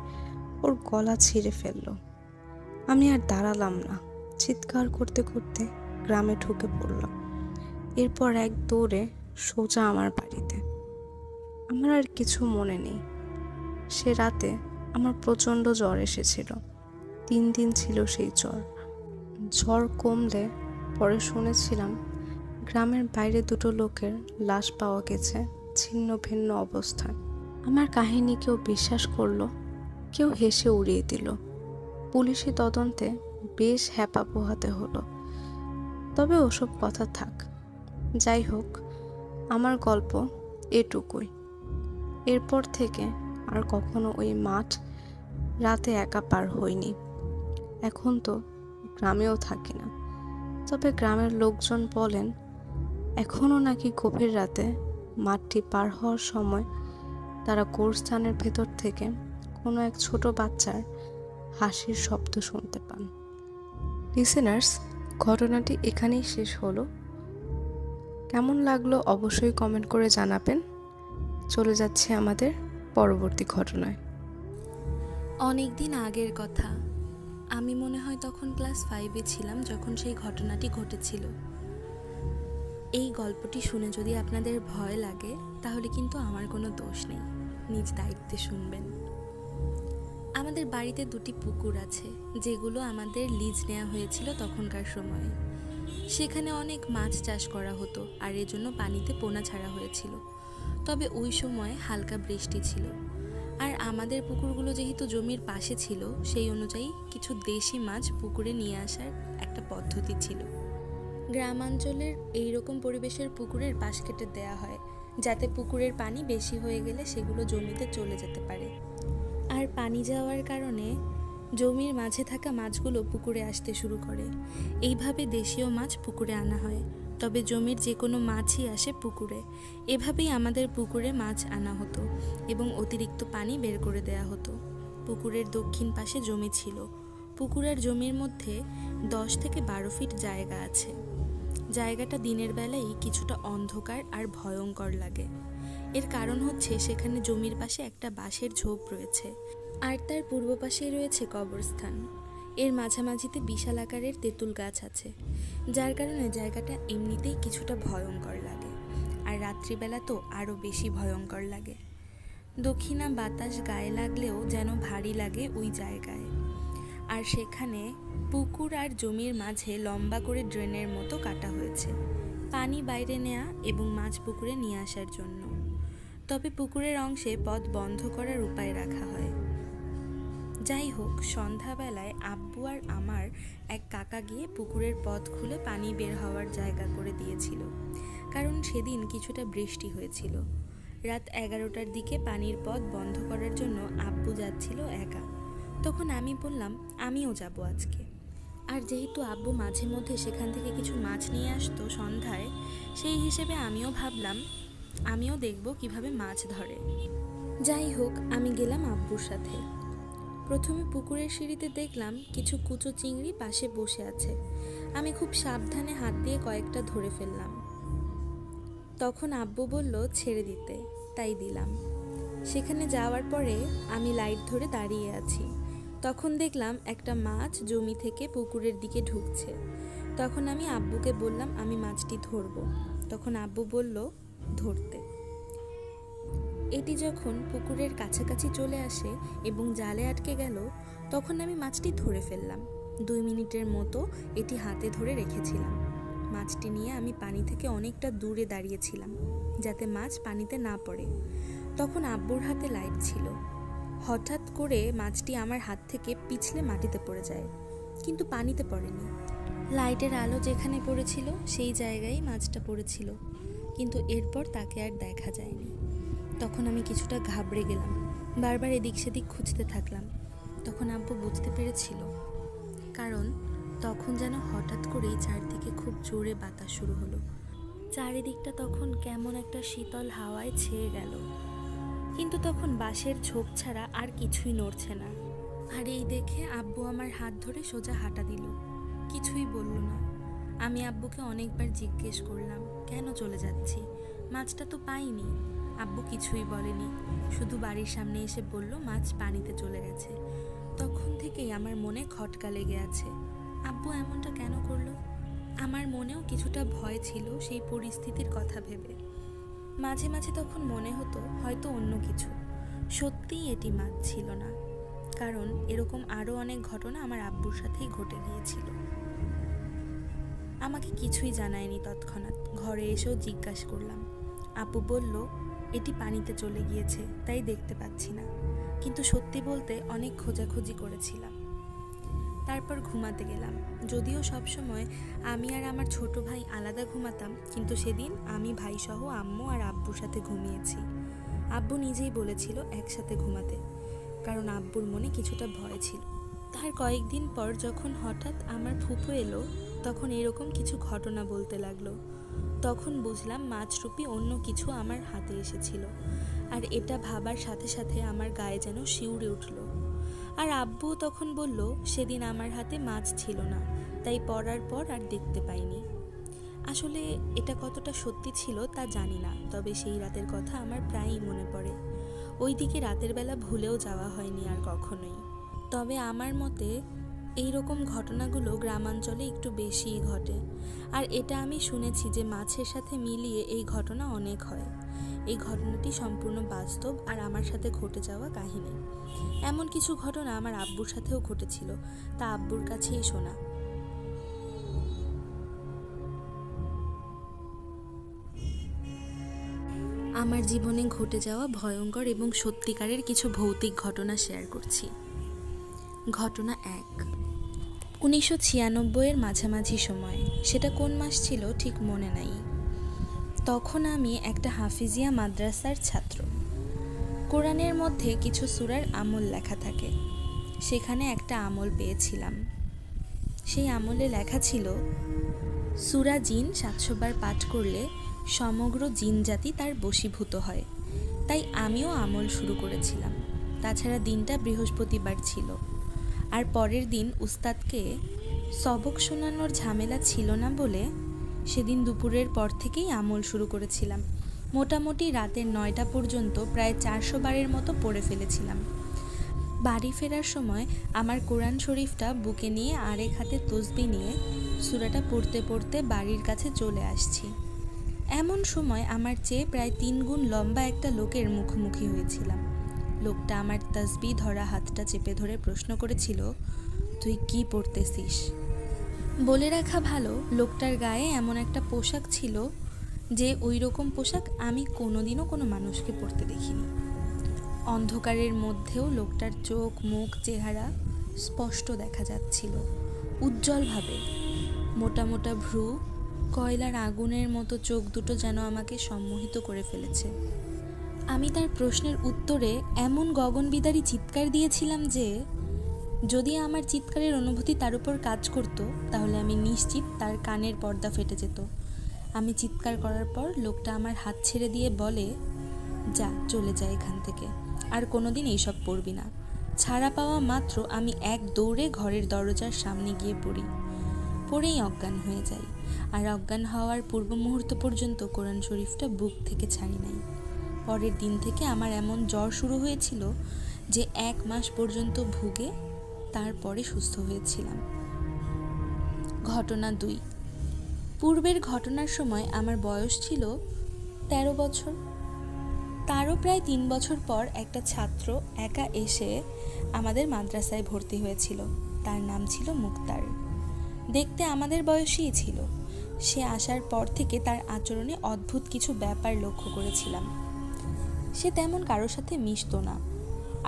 ওর গলা ছিঁড়ে ফেলল। আমি আর দাঁড়ালাম না, চিৎকার করতে করতে গ্রামে ঢুকে পড়লাম। এরপর এক দৌড়ে সোজা আমার বাড়িতে। আমার আর কিছু মনে নেই। সে রাতে আমার প্রচণ্ড জ্বর এসেছিল। 3 দিন ছিল সেই জ্বর। জ্বর কমলে পরে শুনেছিলাম গ্রামের বাইরে দুটো লোকের লাশ পাওয়া গেছে ছিন্ন ভিন্ন অবস্থায়। আমার কাহিনী কেউ বিশ্বাস করলো, কেউ হেসে উড়িয়ে দিল। পুলিশি তদন্তে বেশ হ্যাপা পোহাতে হলো। তবে ওসব কথা থাক। যাই হোক, আমার গল্প এটুকুই। এরপর থেকে আর কখনো ওই মাঠ রাতে একা পার হইনি। এখন তো গ্রামেও থাকি না। তবে গ্রামের লোকজন বলেন এখনও নাকি গভীর রাতে মাঠটি পার হওয়ার সময় তারা গোরস্থানের ভেতর থেকে কোনো এক ছোট বাচ্চার হাসির শব্দ শুনতে পান। লিসেনার্স, ঘটনাটি এখানেই শেষ হলো। কেমন লাগলো অবশ্যই কমেন্ট করে জানাবেন। চলে যাচ্ছে আমাদের পরবর্তী ঘটনায়। অনেক দিন আগের কথা। আমি মনে হয় তখন ক্লাস 5-এ ছিলাম যখন সেই ঘটনাটি ঘটেছিল। এই গল্পটি শুনে যদি আপনাদের ভয় লাগে তাহলে কিন্তু আমার কোনো দোষ নেই, নিজ দায়িত্বে শুনবেন। আমাদের বাড়িতে 2টি পুকুর আছে, যেগুলো আমাদের লিজ নেওয়া হয়েছিল তখনকার সময়ে। সেখানে অনেক মাছ চাষ করা হতো, আর এজন্য পানিতে পোনা ছাড়া হয়েছিল। তবে ওই সময় হালকা বৃষ্টি ছিল, আর আমাদের পুকুরগুলো যেহেতু জমির পাশে ছিল, সেই অনুযায়ী কিছু দেশি মাছ পুকুরে নিয়ে আসার একটা পদ্ধতি ছিল। গ্রামাঞ্চলের এইরকম পরিবেশের পুকুরের পাশ কেটে দেয়া হয়, যাতে পুকুরের পানি বেশি হয়ে গেলে সেগুলো জমিতে চলে যেতে পারে। আর পানি যাওয়ার কারণে জমির মাঝে থাকা মাছগুলো পুকুরে আসতে শুরু করে। এইভাবে দেশীয় মাছ পুকুরে আনা হয়, তবে জমির যে কোনো মাছই আসে পুকুরে। এভাবেই আমাদের পুকুরে মাছ আনা হতো এবং অতিরিক্ত পানি বের করে দেয়া হতো। পুকুরের দক্ষিণ পাশে জমি ছিল। পুকুরের জমির মধ্যে 10 থেকে 12 ফিট জায়গা আছে। জায়গাটা দিনের বেলায় কিছুটা অন্ধকার আর ভয়ঙ্কর লাগে। এর কারণ হচ্ছে সেখানে জমির পাশে একটা বাঁশের ঝোপ রয়েছে, আর তার পূর্ব পাশেই রয়েছে কবরস্থান। এর মাঝামাঝিতে বিশাল আকারের তেঁতুল গাছ আছে, যার কারণে জায়গাটা এমনিতেই কিছুটা ভয়ঙ্কর লাগে, আর রাত্রিবেলা তো আরও বেশি ভয়ঙ্কর লাগে। দক্ষিণা বাতাস গায়ে লাগলেও যেন ভারী লাগে ওই জায়গায়। আর সেখানে পুকুর আর জমির মাঝে লম্বা করে ড্রেনের মতো কাটা হয়েছে, পানি বাইরে নেওয়া এবং মাছ পুকুরে নিয়ে আসার জন্য। তবে পুকুরের অংশে পথ বন্ধ করার উপায় রাখা হয়। যাই হোক, সন্ধ্যাবেলায় আব্বু আর আমার এক কাকা গিয়ে পুকুরের পথ খুলে পানি বের হওয়ার জায়গা করে দিয়েছিল, কারণ সেদিন কিছুটা বৃষ্টি হয়েছিল। রাত 11টার দিকে পানির পথ বন্ধ করার জন্য আব্বু যাচ্ছিল একা। তখন আমি বললাম আমিও যাব আজকে। আর যেহেতু আব্বু মাঝে মধ্যে সেখান থেকে কিছু মাছ নিয়ে আসতো সন্ধ্যায়, সেই হিসেবে আমিও ভাবলাম আমিও দেখব কিভাবে মাছ ধরে। যাই হোক, আমি গেলাম আব্বুর সাথে। প্রথমে পুকুরের সিঁড়িতে দেখলাম কিছু কুচো চিংড়ি পাশে বসে আছে। আমি খুব সাবধানে হাত দিয়ে কয়েকটা ধরে ফেললাম। তখন আব্বু বলল ছেড়ে দিতে, তাই দিলাম। সেখানে যাওয়ার পরে আমি লাইট ধরে দাঁড়িয়ে আছি। তখন দেখলাম একটা মাছ জমি থেকে পুকুরের দিকে ঢুকছে। তখন আমি আব্বুকে বললাম আমি মাছটি ধরবো। তখন আব্বু বলল ধরতে। এটি যখন পুকুরের কাছাকাছি চলে আসে এবং জালে আটকে গেল, তখন আমি মাছটি ধরে ফেললাম। 2 মিনিটের মতো এটি হাতে ধরে রেখেছিলাম। মাছটি নিয়ে আমি পানি থেকে অনেকটা দূরে দাঁড়িয়েছিলাম, যাতে মাছ পানিতে না পড়ে। তখন আব্বুর হাতে লাইট ছিল। হঠাৎ করে মাছটি আমার হাত থেকে পিছলে মাটিতে পড়ে যায়, কিন্তু পানিতে পড়েনি। লাইটের আলো যেখানে পড়েছিল সেই জায়গায় মাছটা পড়েছিল, কিন্তু এরপর তাকে আর দেখা যায়নি। তখন আমি কিছুটা ঘাবড়ে গেলাম, বারবার এদিক সেদিক খুঁজতে থাকলাম। তখন আব্বু বুঝতে পেরেছিল, কারণ তখন যেন হঠাৎ করেই চারদিকে খুব জোরে বাতাস শুরু হলো। চারিদিকটা তখন কেমন একটা শীতল হাওয়ায় ছেয়ে গেল, কিন্তু তখন বাঁশের ঝোপ ছাড়া আর কিছুই নড়ছে না। আর এই দেখে আব্বু আমার হাত ধরে সোজা হাঁটা দিল, কিছুই বলল না। আমি আব্বুকে অনেকবার জিজ্ঞেস করলাম কেন চলে যাচ্ছি, মাছটা তো পাইনি। আব্বু কিছুই বলেনি, শুধু বাড়ির সামনে এসে বলল মাছ পানিতে চলে গেছে। তখন থেকেই আমার মনে খটকা লেগে আছে, আব্বু এমনটা কেন করলো। আমার মনেও কিছুটা ভয় ছিল সেই পরিস্থিতির কথা ভেবে। মাঝে মাঝে তখন মনে হতো হয়তো অন্য কিছু, সত্যিই এটি মাছ ছিল না, কারণ এরকম আরও অনেক ঘটনা আমার আব্বুর সাথেই ঘটে গিয়েছিল। আমাকে কিছুই জানায়নি তৎক্ষণাৎ। ঘরে এসেও জিজ্ঞাসা করলাম। আব্বু বলল এটি পানিতে চলে গিয়েছে, তাই দেখতে পাচ্ছি না। কিন্তু সত্যি বলতে অনেক খোঁজাখুঁজি করেছিলাম। তারপর ঘুমাতে গেলাম। যদিও সবসময় আমি আর আমার ছোট ভাই আলাদা ঘুমাতাম, কিন্তু সেদিন আমি ভাইসহ আম্মু আর আব্বুর সাথে ঘুমিয়েছি। আব্বু নিজেই বলেছিল একসাথে ঘুমাতে, কারণ আব্বুর মনে কিছুটা ভয় ছিল। তার কয়েকদিন পর যখন হঠাৎ আমার ফুফু এলো, তখন এরকম কিছু ঘটনা বলতে লাগলো। তখন বুঝলাম মাছরূপী অন্য কিছু আমার হাতে এসেছিল, আর এটা ভাবার সাথে সাথে আমার গায়ে যেন শিউরে উঠল। আর আব্বু তখন বলল সেদিন আমার হাতে মাছ ছিল না, তাই পড়ার পর আর দেখতে পাইনি। আসলে এটা কতটা সত্যি ছিল তা জানি না, তবে সেই রাতের কথা আমার প্রায়ই মনে পড়ে। ওইদিকে রাতের বেলা ভুলেও যাওয়া হয়নি আর কখনোই। তবে আমার মতে এই রকম ঘটনাগুলো গ্রামাঞ্চলে একটু বেশিই ঘটে, আর এটা আমি শুনেছি যে মাছের সাথে মিলিয়ে এই ঘটনা অনেক হয়। এই ঘটনাটি সম্পূর্ণ বাস্তব আর আমার সাথে ঘটে যাওয়া কাহিনী। এমন কিছু ঘটনা আমার আব্বুর সাথেও ঘটেছিল, তা আব্বুর কাছেই শোনা। আমার জীবনে ঘটে যাওয়া ভয়ঙ্কর এবং সত্যিকারের কিছু ভৌতিক ঘটনা শেয়ার করছি। ঘটনা 1। 1996-এর মাঝামাঝি সময়, সেটা কোন মাস ছিল ঠিক মনে নাই। তখন আমি একটা হাফিজিয়া মাদ্রাসার ছাত্র। কোরআনের মধ্যে কিছু সূরার আমল লেখা থাকে। সেখানে একটা আমল পেয়েছিলাম। সেই আমলে লেখা ছিল, সূরা জিন 700 বার পাঠ করলে সমগ্র জিন জাতি তার বশীভূত হয়। তাই আমিও আমল শুরু করেছিলাম। তাছাড়া দিনটা বৃহস্পতিবার ছিল, আর পরের দিন উস্তাদকে সবক শোনানোর ঝামেলা ছিল না বলে সেদিন দুপুরের পর থেকেই আমল শুরু করেছিলাম। মোটামুটি রাতের 9টা পর্যন্ত প্রায় 400 বারের মতো পড়ে ফেলেছিলাম। বাড়ি ফেরার সময় আমার কোরআন শরীফটা বুকে নিয়ে আরেক হাতে তসবিহ নিয়ে সূরাটা পড়তে পড়তে বাড়ির কাছে চলে আসছি। এমন সময় আমার চেয়ে প্রায় 3 গুণ লম্বা একটা লোকের মুখোমুখি হয়েছিলাম। লোকটা আমার তসবিহ ধরা হাতটা চেপে ধরে প্রশ্ন করেছিল, তুই কি পড়তেছিস? বলে রাখা ভালো, লোকটার গায়ে এমন একটা পোশাক ছিল যে ওই রকম পোশাক আমি কোনোদিনও কোনো মানুষকে পরতে দেখিনি। অন্ধকারের মধ্যেও লোকটার চোখ, মুখ, চেহারা স্পষ্ট দেখা যাচ্ছিল, উজ্জ্বলভাবে। মোটা মোটা ভ্রু, কয়লার আগুনের মতো চোখ দুটো যেন আমাকে সম্মোহিত করে ফেলেছে। আমি তার প্রশ্নের উত্তরে এমন গগনবিদারী চিৎকার দিয়েছিলাম যে যদি আমার চিৎকারের অনুভূতি তার উপর কাজ করত, তাহলে আমি নিশ্চিত তার কানের পর্দা ফেটে যেত। আমি চিৎকার করার পর লোকটা আমার হাত ছেড়ে দিয়ে বলে, যা, চলে যা এখান থেকে, আর কোনোদিন এইসব পড়বি না। ছাড়া পাওয়া মাত্র আমি এক দৌড়ে ঘরের দরজার সামনে গিয়ে পড়ি। পড়েই অজ্ঞান হয়ে যাই, আর অজ্ঞান হওয়ার পূর্ব মুহূর্ত পর্যন্ত কোরআন শরীফটা বুক থেকে ছাড়ি নাই। পরের দিন থেকে আমার এমন জ্বর শুরু হয়েছিল যে 1 মাস পর্যন্ত ভুগে তারপরে সুস্থ হয়েছিলাম। ঘটনা 2। পূর্বের ঘটনার সময় আমার বয়স ছিল 13 বছর। তারও প্রায় 3 বছর পর একটা ছাত্র একা এসে আমাদের মাদ্রাসায় ভর্তি হয়েছিল। তার নাম ছিল মুক্তার। দেখতে আমাদের বয়সীই ছিল। সে আসার পর থেকে তার আচরণে অদ্ভুত কিছু ব্যাপার লক্ষ্য করেছিলাম। সে তেমন কারোর সাথে মিশতো না,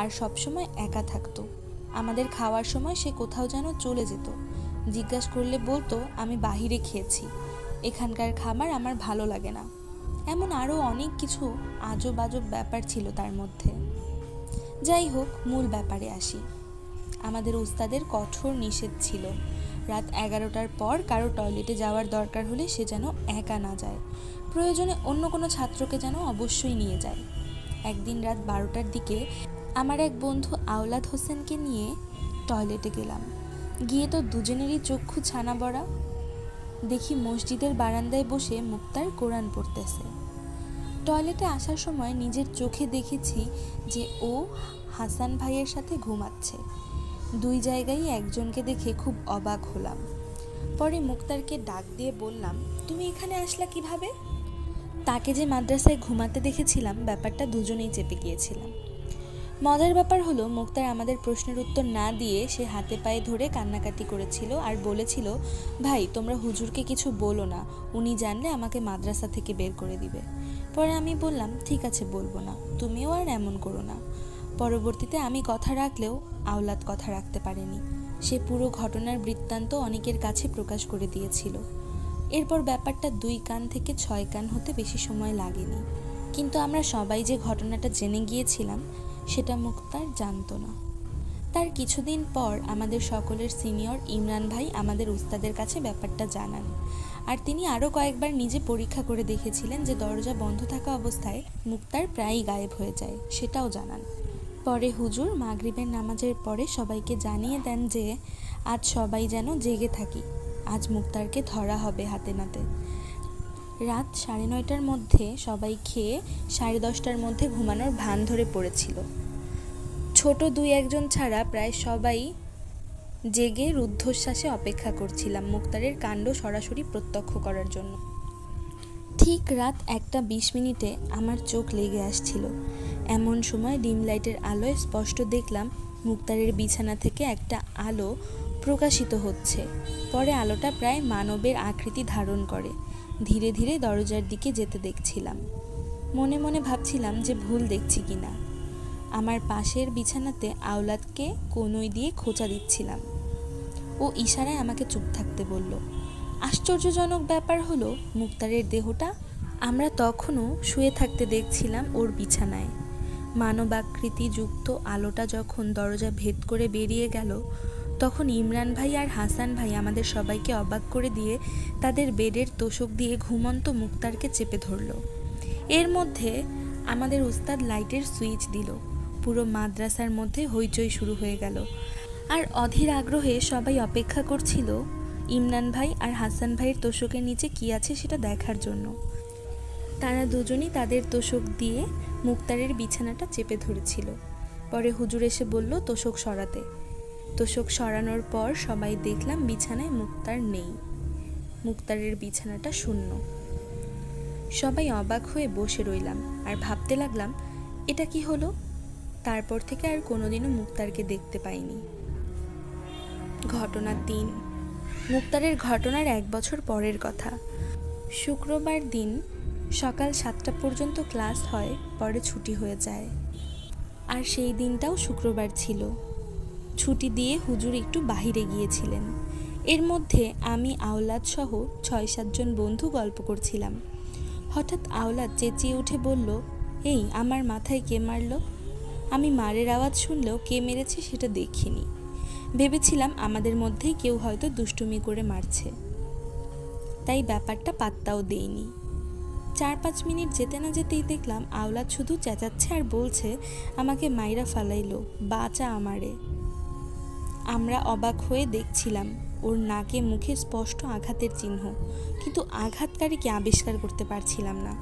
আর সবসময় একা থাকতো। আমাদের খাওয়ার সময় সে কোথাও যেন চলে যেত। জিজ্ঞাসা করলে বলতো, আমি বাহিরে খেয়েছি, এখানকার খাবার আমার ভালো লাগে না। এমন আরও অনেক কিছু আজব আজব ব্যাপার ছিল তার মধ্যে। যাই হোক, মূল ব্যাপারে আসি। আমাদের উস্তাদের কঠোর নিষেধ ছিল, রাত 11টার পর কারো টয়লেটে যাওয়ার দরকার হলে সে যেন একা না যায়, প্রয়োজনে অন্য কোনো ছাত্রকে যেন অবশ্যই নিয়ে যায়। একদিন রাত 12টার দিকে আমার এক বন্ধু আওলাদ হোসেনকে নিয়ে টয়লেটে গেলাম। গিয়ে তো দুজনেরই চক্ষু ছানা বড়া। দেখি মসজিদের বারান্দায় বসে মুক্তার কোরআন পড়তেছে। টয়লেটে আসার সময় নিজের চোখে দেখেছি যে ও হাসান ভাইয়ের সাথে ঘুমাচ্ছে। 2 জায়গায় একজনকে দেখে খুব অবাক হলাম। পরে মুক্তারকে ডাক দিয়ে বললাম, তুমি এখানে আসলা কিভাবে? তাকে যে মাদ্রাসায় ঘুমাতে দেখেছিলাম, ব্যাপারটা দুজনেই চেপে গিয়েছিলাম। মজার ব্যাপার হলো, মুক্তার আমাদের প্রশ্নের উত্তর না দিয়ে সে হাতে পায়ে ধরে কান্নাকাটি করেছিল আর বলেছিল, ভাই তোমরা হুজুরকে কিছু বলো না, উনি জানলে আমাকে মাদ্রাসা থেকে বের করে দিবে। পরে আমি বললাম, ঠিক আছে বলবো না, তুমিও আর এমন করো না। পরবর্তীতে আমি কথা রাখলেও আওলাদ কথা রাখতে পারেনি। সে পুরো ঘটনার বৃত্তান্ত অনেকের কাছে প্রকাশ করে দিয়েছিল। এরপর ব্যাপারটা 2 কান থেকে 6 কান হতে বেশি সময় লাগেনি। কিন্তু আমরা সবাই যে ঘটনাটা জেনে গিয়েছিলাম সেটা মুক্তার জানতো না। তার কিছুদিন পর আমাদের সকলের সিনিয়র ইমরান ভাই আমাদের উস্তাদের কাছে ব্যাপারটা জানান, আর তিনি আরও কয়েকবার নিজে পরীক্ষা করে দেখেছিলেন যে দরজা বন্ধ থাকা অবস্থায় মুক্তার প্রায়ই গায়েব হয়ে যায়, সেটাও জানান। পরে হুজুর মাগরিবের নামাজের পরে সবাইকে জানিয়ে দেন যে আজ সবাই যেন জেগে থাকি, আজ মুক্তারকে ধরা হবে হাতে নাতে। রাত 9:30টার মধ্যে সবাই খেয়ে 10:30টার মধ্যে ঘুমানোর ভান ধরে পড়েছিল। ছোট 2-1 ছাড়া প্রায় সবাই জেগে রুদ্ধশ্বাসে অপেক্ষা করছিলাম মুক্তারের কাণ্ড সরাসরি প্রত্যক্ষ করার জন্য। ঠিক রাত 1:20 আমার চোখ লেগে আসছিল। এমন সময় ডিম লাইটের আলোয় স্পষ্ট দেখলাম মুক্তারের বিছানা থেকে একটা আলো প্রকাশিত হচ্ছে। পরে আলোটা প্রায় মানবের আকৃতি ধারণ করে ধীরে ধীরে দরজার দিকে যেতে দেখছিলাম। মনে মনে ভাবছিলাম যে ভুল দেখছি কিনা। আমার পাশের বিছানাতে আওলাদকে কনুই দিয়ে খোঁচা দিচ্ছিলাম। ও ইশারায় আমাকে চুপ থাকতে বলল। আশ্চর্যজনক ব্যাপার হলো, মুক্তারের দেহটা আমরা তখনও শুয়ে থাকতে দেখছিলাম ওর বিছানায়। মানবাকৃতি যুক্ত আলোটা যখন দরজা ভেদ করে বেরিয়ে গেল, তখন ইমরান ভাই আর হাসান ভাই আমাদের সবাইকে অবাক করে দিয়ে তাদের বেডের তোশক দিয়ে ঘুমন্ত মুক্তারকে চেপে ধরল। এর মধ্যে আমাদের উস্তাদ লাইটের সুইচ দিল। পুরো মাদ্রাসার মধ্যে হইচই শুরু হয়ে গেল। আর অধীর আগ্রহে সবাই অপেক্ষা করছিল ইমরান ভাই আর হাসান ভাইয়ের তোশকের নিচে কী আছে সেটা দেখার জন্য। তারা দুজনই তাদের তোশক দিয়ে মুক্তারের বিছানাটা চেপে ধরেছিল। পরে হুজুর এসে বলল তোশক সরাতে। তোশক সরানোর পর সবাই দেখলাম বিছানায় মুক্তার নেই। মুক্তারের বিছানাটা শূন্য। সবাই অবাক হয়ে বসে রইলাম আর ভাবতে লাগলাম এটা কি হলো। তারপর থেকে আর কোনোদিনও মুক্তারকে দেখতে পাইনি। ঘটনা 3। মুক্তারের ঘটনার 1 বছর পরের কথা। শুক্রবার দিন সকাল 7টা পর্যন্ত ক্লাস হয়, পরে ছুটি হয়ে যায়। আর সেই দিনটাও শুক্রবার ছিল। ছুটি দিয়ে হুজুর একটু বাহিরে গিয়েছিলেন। এর মধ্যে আমি আওলাদ সহ 6-7 জন বন্ধু গল্প করছিলাম। হঠাৎ আওলাদ চেঁচিয়ে উঠে বলল, এই আমার মাথায় কে মারল? আমি মারের আওয়াজ শুনলেও কে মেরেছে সেটা দেখিনি। ভেবেছিলাম আমাদের মধ্যেই কেউ হয়তো দুষ্টুমি করে মারছে, তাই ব্যাপারটা পাত্তাও দেইনি। 4-5 মিনিট যেতে না যেতেই দেখলাম আওলাদ শুধু চেঁচাচ্ছে আর বলছে আমাকে মাইরা ফালাইলো, বাঁচা আমারে। আমরা অবাক হয়ে দেখছিলাম। ওর নাকে মুখে স্পষ্ট আঘাতের চিহ্ন, কিন্তু আঘাতকারীকে আবিষ্কার করতে পারছিলাম না।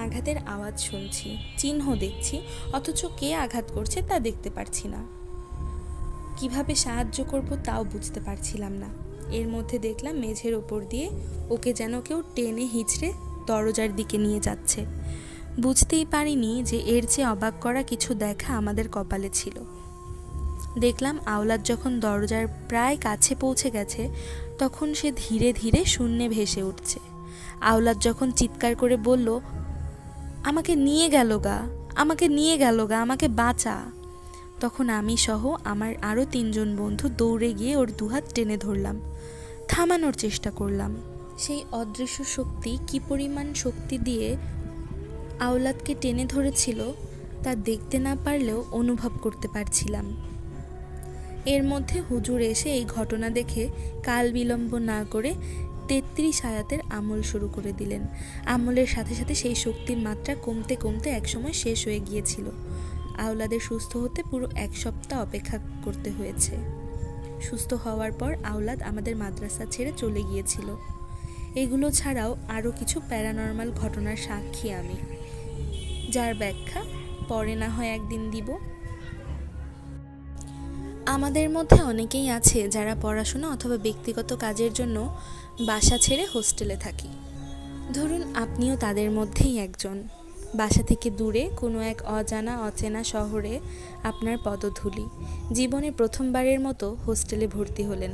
আঘাতের আওয়াজ শুনছি, চিহ্ন দেখছি, অথচ কে আঘাত করছে তা দেখতে পারছি না। কিভাবে সাহায্য করব তাও বুঝতে পারছিলাম না। এর মধ্যে দেখলাম মেঝের ওপর দিয়ে ওকে যেন কেউ টেনে হিঁচড়ে দরজার দিকে নিয়ে যাচ্ছে। বুঝতেই পারিনি যে এর চেয়ে অবাক করা কিছু দেখা আমাদের কপালে ছিল। দেখলাম আওলাদ যখন দরজার প্রায় কাছে পৌঁছে গেছে, তখন সে ধীরে ধীরে শূন্যে ভেসে উঠছে। আওলাদ যখন চিৎকার করে বলল, আমাকে নিয়ে গেল গা, আমাকে নিয়ে গেল গা, আমাকে বাঁচা, তখন আমি সহ আমার আরও 3 জন বন্ধু দৌড়ে গিয়ে ওর দুহাত টেনে ধরলাম, থামানোর চেষ্টা করলাম। সেই অদৃশ্য শক্তি কী পরিমাণ শক্তি দিয়ে আওলাদকে টেনে ধরেছিল তা দেখতে না পারলেও অনুভব করতে পারছিলাম। এর মধ্যে হুজুর এসে এই ঘটনা দেখে কাল বিলম্ব না করে 33 আয়াতের আমল শুরু করে দিলেন। আমলের সাথে সাথে সেই শক্তির মাত্রা কমতে কমতে একসময় শেষ হয়ে গিয়েছিল। আওলাদের সুস্থ হতে পুরো 1 সপ্তাহ অপেক্ষা করতে হয়েছে। সুস্থ হওয়ার পর আওলাদ আমাদের মাদ্রাসা ছেড়ে চলে গিয়েছিল। এগুলো ছাড়াও আরও কিছু প্যারানর্মাল ঘটনার সাক্ষী আমি, যার ব্যাখ্যা পরে না হয় একদিন দিব। আমাদের মধ্যে অনেকেই আছে যারা পড়াশোনা অথবা ব্যক্তিগত কাজের জন্য বাসা ছেড়ে হোস্টেলে থাকি। ধরুন আপনিও তাদের মধ্যেই একজন। বাসা থেকে দূরে কোনো এক অজানা অচেনা শহরে আপনার পদধূলি। জীবনে প্রথমবারের মতো হোস্টেলে ভর্তি হলেন।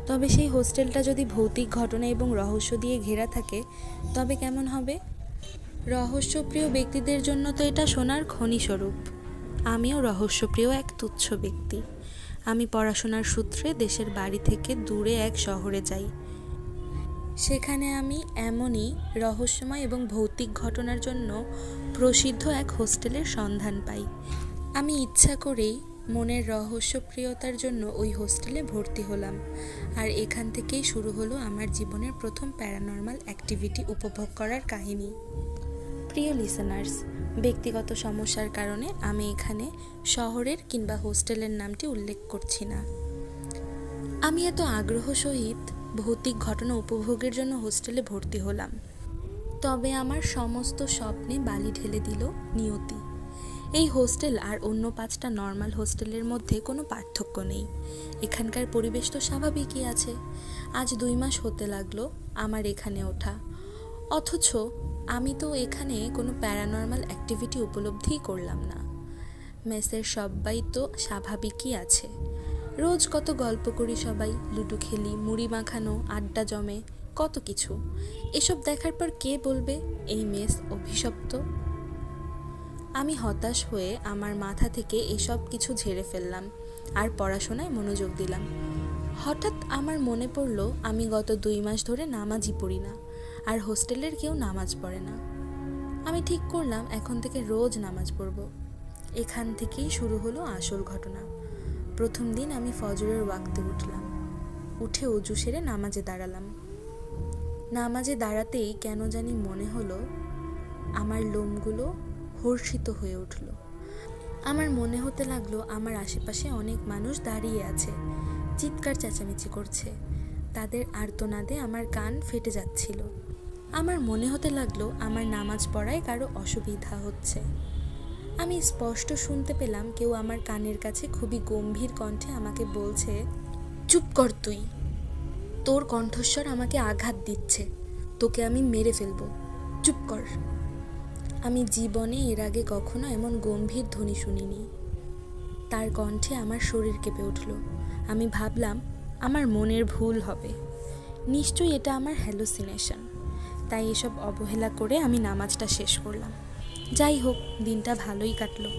তবে সেই হোস্টেলটা যদি ভৌতিক ঘটনা এবং রহস্য দিয়ে ঘেরা থাকে তবে কেমন হবে? রহস্যপ্রিয় ব্যক্তিদের জন্য তো এটা সোনার খনিস্বরূপ। আমিও রহস্যপ্রিয় এক তুচ্ছ ব্যক্তি। আমি পড়াশোনার সূত্রে দেশের বাড়ি থেকে দূরে এক শহরে যাই। সেখানে আমি এমনই রহস্যময় এবং ভৌতিক ঘটনার জন্য প্রসিদ্ধ এক হোস্টেলের সন্ধান পাই। আমি ইচ্ছা করেই মনের রহস্যপ্রিয়তার জন্য ওই হোস্টেলে ভর্তি হলাম। আর এখান থেকেই শুরু হলো আমার জীবনের প্রথম প্যারানর্মাল অ্যাক্টিভিটি উপভোগ করার কাহিনী। প্রিয় লিসেনার্স, ব্যক্তিগত সমস্যার কারণে আমি এখানে শহরের কিংবা হোস্টেলের নামটি উল্লেখ করছি না। আমি এত আগ্রহ সহিত ভৌতিক ঘটনা উপভোগের জন্য হোস্টেলে ভর্তি হলাম, তবে আমার সমস্ত স্বপ্নে বালি ঢেলে দিল নিয়তি। এই হোস্টেল আর অন্য 5টা নর্মাল হোস্টেলের মধ্যে কোনো পার্থক্য নেই। এখানকার পরিবেশ তো স্বাভাবিকই আছে। আজ 2 মাস হতে লাগলো আমার এখানে ওঠা, অথচ আমি তো এখানে কোনো প্যারানর্মাল অ্যাক্টিভিটি উপলব্ধিই করলাম না। মেসের সবাই তো স্বাভাবিকই আছে। রোজ কত গল্প করি সবাই, লুডো খেলি, মুড়ি মাখানো, আড্ডা জমে, কত কিছু। এসব দেখার পর কে বলবে এই মেস অভিশপ্ত? আমি হতাশ হয়ে আমার মাথা থেকে এসব কিছু ঝেড়ে ফেললাম আর পড়াশোনায় মনোযোগ দিলাম। হঠাৎ আমার মনে পড়ল আমি গত 2 মাস ধরে নামাজই পড়ি না, আর হোস্টেলের কেউ নামাজ পড়ে না। আমি ঠিক করলাম এখন থেকে রোজ নামাজ পড়ব। এখান থেকেই শুরু হলো আসল ঘটনা। প্রথম দিন আমি ফজরের ওয়াক্তে উঠলাম, উঠে অজু সেরে নামাজে দাঁড়ালাম। নামাজে দাঁড়াতেই কেন জানি মনে হলো আমার লোমগুলো হর্ষিত হয়ে উঠল। আমার মনে হতে লাগলো আমার আশেপাশে অনেক মানুষ দাঁড়িয়ে আছে, চিৎকার চেঁচামেচি করছে। তাদের আর্তনাদে আমার কান ফেটে যাচ্ছিল। আমার মনে হতে লাগলো আমার নামাজ পড়ায় কারো অসুবিধা হচ্ছে। আমি স্পষ্ট শুনতে পেলাম কেউ আমার কানের কাছে খুবই গম্ভীর কণ্ঠে আমাকে বলছে, চুপ কর তুই, তোর কণ্ঠস্বর আমাকে আঘাত দিচ্ছে, তোকে আমি মেরে ফেলবো, চুপ কর। আমি জীবনে এর আগে কখনো এমন গম্ভীর ধ্বনি শুনিনি। তার কণ্ঠে আমার শরীর কেঁপে উঠল। আমি ভাবলাম আমার মনের ভুল হবে, নিশ্চয়ই এটা আমার হ্যালুসিনেশন। তাই এসব অবহেলা করে আমি নামাজটা শেষ করলাম। যাই হোক, দিনটা ভালোই কাটলো।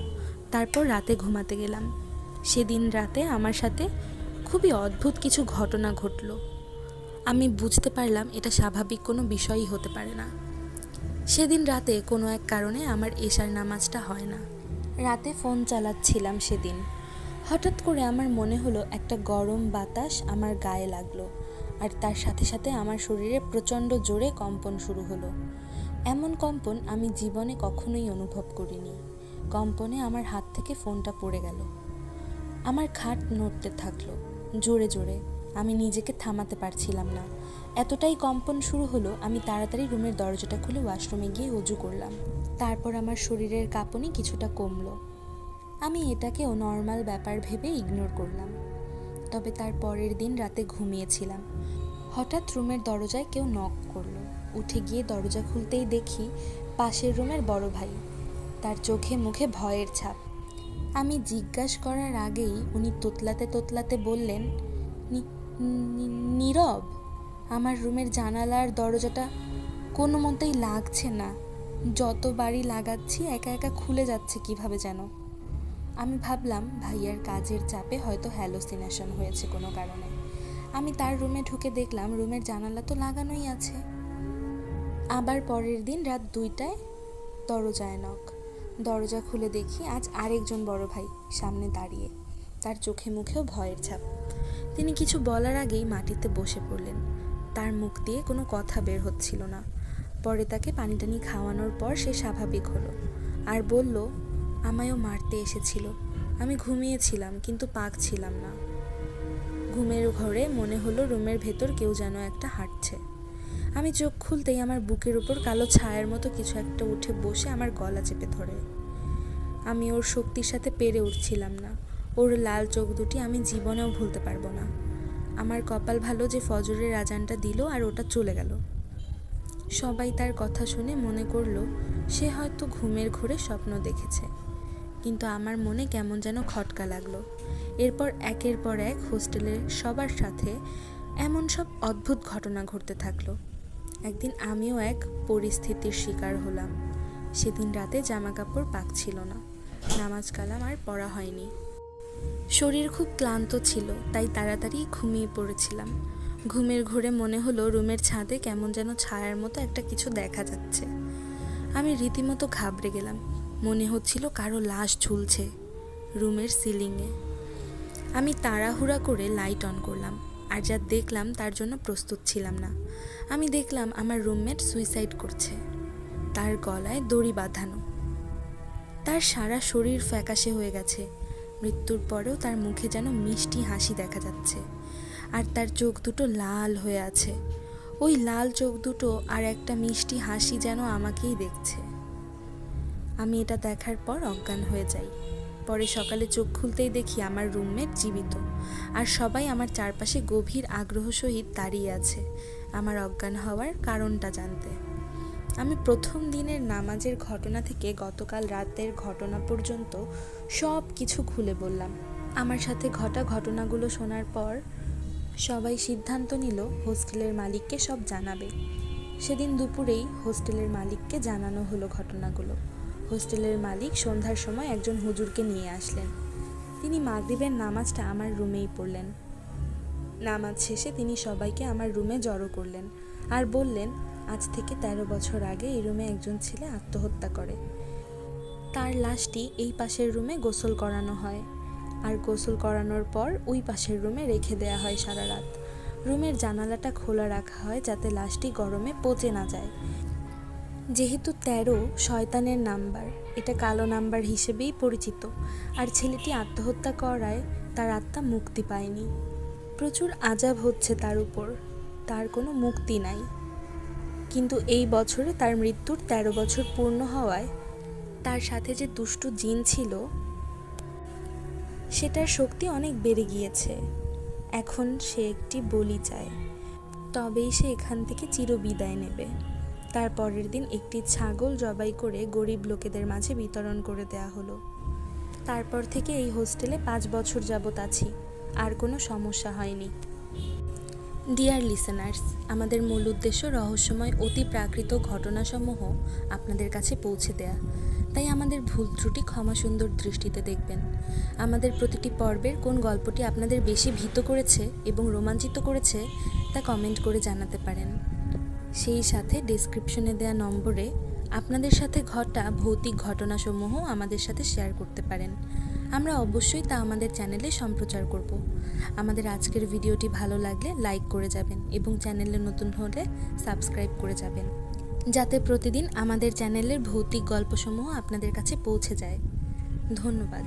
তারপর রাতে ঘুমাতে গেলাম। সেদিন রাতে আমার সাথে খুবই অদ্ভুত কিছু ঘটনা ঘটল। আমি বুঝতে পারলাম এটা স্বাভাবিক কোনো বিষয়ই হতে পারে না। সেদিন রাতে কোনো এক কারণে আমার এশার নামাজটা হয় না। রাতে ফোন চালাচ্ছিলাম সেদিন। হঠাৎ করে আমার মনে হলো একটা গরম বাতাস আমার গায়ে লাগলো, আর তার সাথে সাথে আমার শরীরে প্রচণ্ড জোরে কম্পন শুরু হলো। এমন কম্পন আমি জীবনে কখনোই অনুভব করিনি। কম্পনে আমার হাত থেকে ফোনটা পড়ে গেল। আমার খাট নড়তে থাকলো জোরে জোরে। আমি নিজেকে থামাতে পারছিলাম না। এতটাই কম্পন শুরু হলো, আমি তাড়াতাড়ি রুমের দরজাটা খুলে ওয়াশরুমে গিয়ে অজু করলাম। তারপর আমার শরীরের কাঁপুনি কিছুটা কমলো। আমি এটাকেও নর্মাল ব্যাপার ভেবে ইগনোর করলাম। তবে তার পরের দিন রাতে ঘুমিয়েছিলাম। হঠাৎ রুমের দরজায় কেউ নক করলো। উঠে গিয়ে দরজা খুলতেই দেখি পাশের রুমের বড় ভাই। তার চোখে মুখে ভয়ের ছাপ। আমি জিজ্ঞাসা করার আগেই উনি তোতলাতে তোতলাতে বললেন, নীরব, আমার রুমের জানালার দরজাটা কোনো মতেই লাগছে না, যতবারই লাগাচ্ছি একা একা খুলে যাচ্ছে কিভাবে যেন। আমি ভাবলাম ভাইয়ার কাজের চাপে হয়তো হ্যালুসিনেশন হয়েছে কোনো কারণে। আমি তার রুমে ঢুকে দেখলাম রুমের জানালা তো লাগানোই আছে। আবার পরের দিন রাত 2টায় দরজায় নক। দরজা খুলে দেখি আজ আরেকজন বড় ভাই সামনে দাঁড়িয়ে। তার চোখে মুখেও ভয়ের ছাপ। তিনি কিছু বলার আগেই মাটিতে বসে পড়লেন। তার মুখ দিয়ে কোনো কথা বের হচ্ছিল না। পরে তাকে পানি টানি খাওয়ানোর পর সে স্বাভাবিক হলো আর বলল, আমায়ও মারতে এসেছিল। আমি ঘুমিয়েছিলাম কিন্তু পাক ছিলাম না। ঘুমের ঘরে মনে হলো রুমের ভেতর কেউ যেন একটা হাঁটছে। আমি চোখ খুলতেই আমার বুকের উপর কালো ছায়ার মতো কিছু একটা উঠে বসে আমার গলা চেপে ধরে। আমি ওর শক্তির সাথে পেরে উঠছিলাম না। ওর লাল চোখ দুটি আমি জীবনেও ভুলতে পারবো না। আমার কপাল ভালো যে ফজরের আজানটা দিল আর ওটা চলে গেল। সবাই তার কথা শুনে মনে করলো সে হয়তো ঘুমের ঘোরে স্বপ্ন দেখেছে, কিন্তু আমার মনে কেমন যেন খটকা লাগলো। এরপর একের পর এক হোস্টেলের সবার সাথে এমন সব অদ্ভুত ঘটনা ঘটতে থাকলো। একদিন আমিও এক পরিস্থিতির শিকার হলাম। সেদিন রাতে জামা কাপড় পাকছিল না, নামাজ কালাম আর পড়া হয়নি। শরীর খুব ক্লান্ত ছিল, তাই তাড়াতাড়ি ঘুমিয়ে পড়েছিলাম। ঘুমের ঘোরে মনে হলো রুমের ছাদে কেমন যেন ছায়ার মতো একটা কিছু দেখা যাচ্ছে। আমি রীতিমতো ঘাবড়ে গেলাম। মনে হচ্ছিল কারো লাশ ঝুলছে রুমের সিলিংয়ে। আমি তাড়াহুড়া করে লাইট অন করলাম, আর যা দেখলাম তার জন্য প্রস্তুত ছিলাম না। আমি দেখলাম আমার রুমমেট সুইসাইড করছে। তার গলায় দড়ি বাঁধানো, তার সারা শরীর ফ্যাকাশে হয়ে গেছে। মৃত্যুর পরেও তার মুখে যেন মিষ্টি হাসি দেখা যাচ্ছে, আর তার চোখ দুটো লাল হয়ে আছে। ওই লাল চোখ দুটো আর একটা মিষ্টি হাসি যেন আমাকেই দেখছে। আমি এটা দেখার পর অজ্ঞান হয়ে যাই। পরে সকালে চোখ খুলতেই দেখি আমার রুমমেট জীবিত, আর সবাই আমার চারপাশে গভীর আগ্রহ সহিত দাঁড়িয়ে আছে আমার অজ্ঞান হওয়ার কারণটা জানতে। আমি প্রথম দিনের নামাজের ঘটনা থেকে গতকাল রাতের ঘটনা পর্যন্ত সব কিছু খুলে বললাম। আমার সাথে ঘটা ঘটনাগুলো শোনার পর সবাই সিদ্ধান্ত নিল হোস্টেলের মালিককে সব জানাবে। সেদিন দুপুরেই হোস্টেলের মালিককে জানানো হলো ঘটনাগুলো। হোস্টেলের মালিক সন্ধ্যার সময় একজন হুজুরকে নিয়ে আসলেন। তিনি মাগরিবের নামাজটা আমার রুমেই পড়লেন। নামাজ শেষে তিনি সবাইকে আমার রুমে জড়ো করলেন আর বললেন, আজ থেকে 13 বছর আগে এই রুমে একজন ছেলে আত্মহত্যা করে। তার লাশটি এই পাশের রুমে গোসল করানো হয়, আর গোসল করানোর পর ওই পাশের রুমে রেখে দেয়া হয় সারা রাত। রুমের জানালাটা খোলা রাখা হয় যাতে লাশটি গরমে পচে না যায়। যেহেতু 13 শয়তানের নাম্বার, এটা কালো নাম্বার হিসেবেই পরিচিত, আর ছেলেটি আত্মহত্যা করায় তার আত্মা মুক্তি পায়নি। প্রচুর আযাব হচ্ছে তার উপর, তার কোনো মুক্তি নাই। কিন্তু এই বছরে তার মৃত্যুর 13 বছর পূর্ণ হওয়ায় তার সাথে যে দুষ্টু জিন ছিল সেটার শক্তি অনেক বেড়ে গিয়েছে। এখন সে একটি বলি চায়, তবেই সে এখান থেকে চিরবিদায় নেবে। তার পরের দিন একটি ছাগল জবাই করে গরিব লোকেদের মাঝে বিতরণ করে দেয়া হলো। তারপর থেকে এই হোস্টেলে 5 বছর যাবত আছি, আর কোনো সমস্যা হয়নি। ডিয়ার লিসেনার্স, আমাদের মূল উদ্দেশ্য রহস্যময় অতি প্রাকৃত ঘটনাসমূহ আপনাদের কাছে পৌঁছে দেয়া। তাই আমাদের ভুল ত্রুটি ক্ষমা সুন্দর দৃষ্টিতে দেখবেন। আমাদের প্রতিটি পর্বের কোন গল্পটি আপনাদের বেশি ভীত করেছে এবং রোমাঞ্চিত করেছে তা কমেন্ট করে জানাতে পারেন। সেই সাথে ডেসক্রিপশনে দেওয়া নম্বরে আপনাদের সাথে ঘটা ভৌতিক ঘটনাসমূহ আমাদের সাথে শেয়ার করতে পারেন। আমরা অবশ্যই তা আমাদের চ্যানেলে সম্প্রচার করব। আমাদের আজকের ভিডিওটি ভালো লাগলে লাইক করে যাবেন এবং চ্যানেলে নতুন হলে সাবস্ক্রাইব করে যাবেন, যাতে প্রতিদিন আমাদের চ্যানেলের ভৌতিক গল্পসমূহ আপনাদের কাছে পৌঁছে যায়। ধন্যবাদ।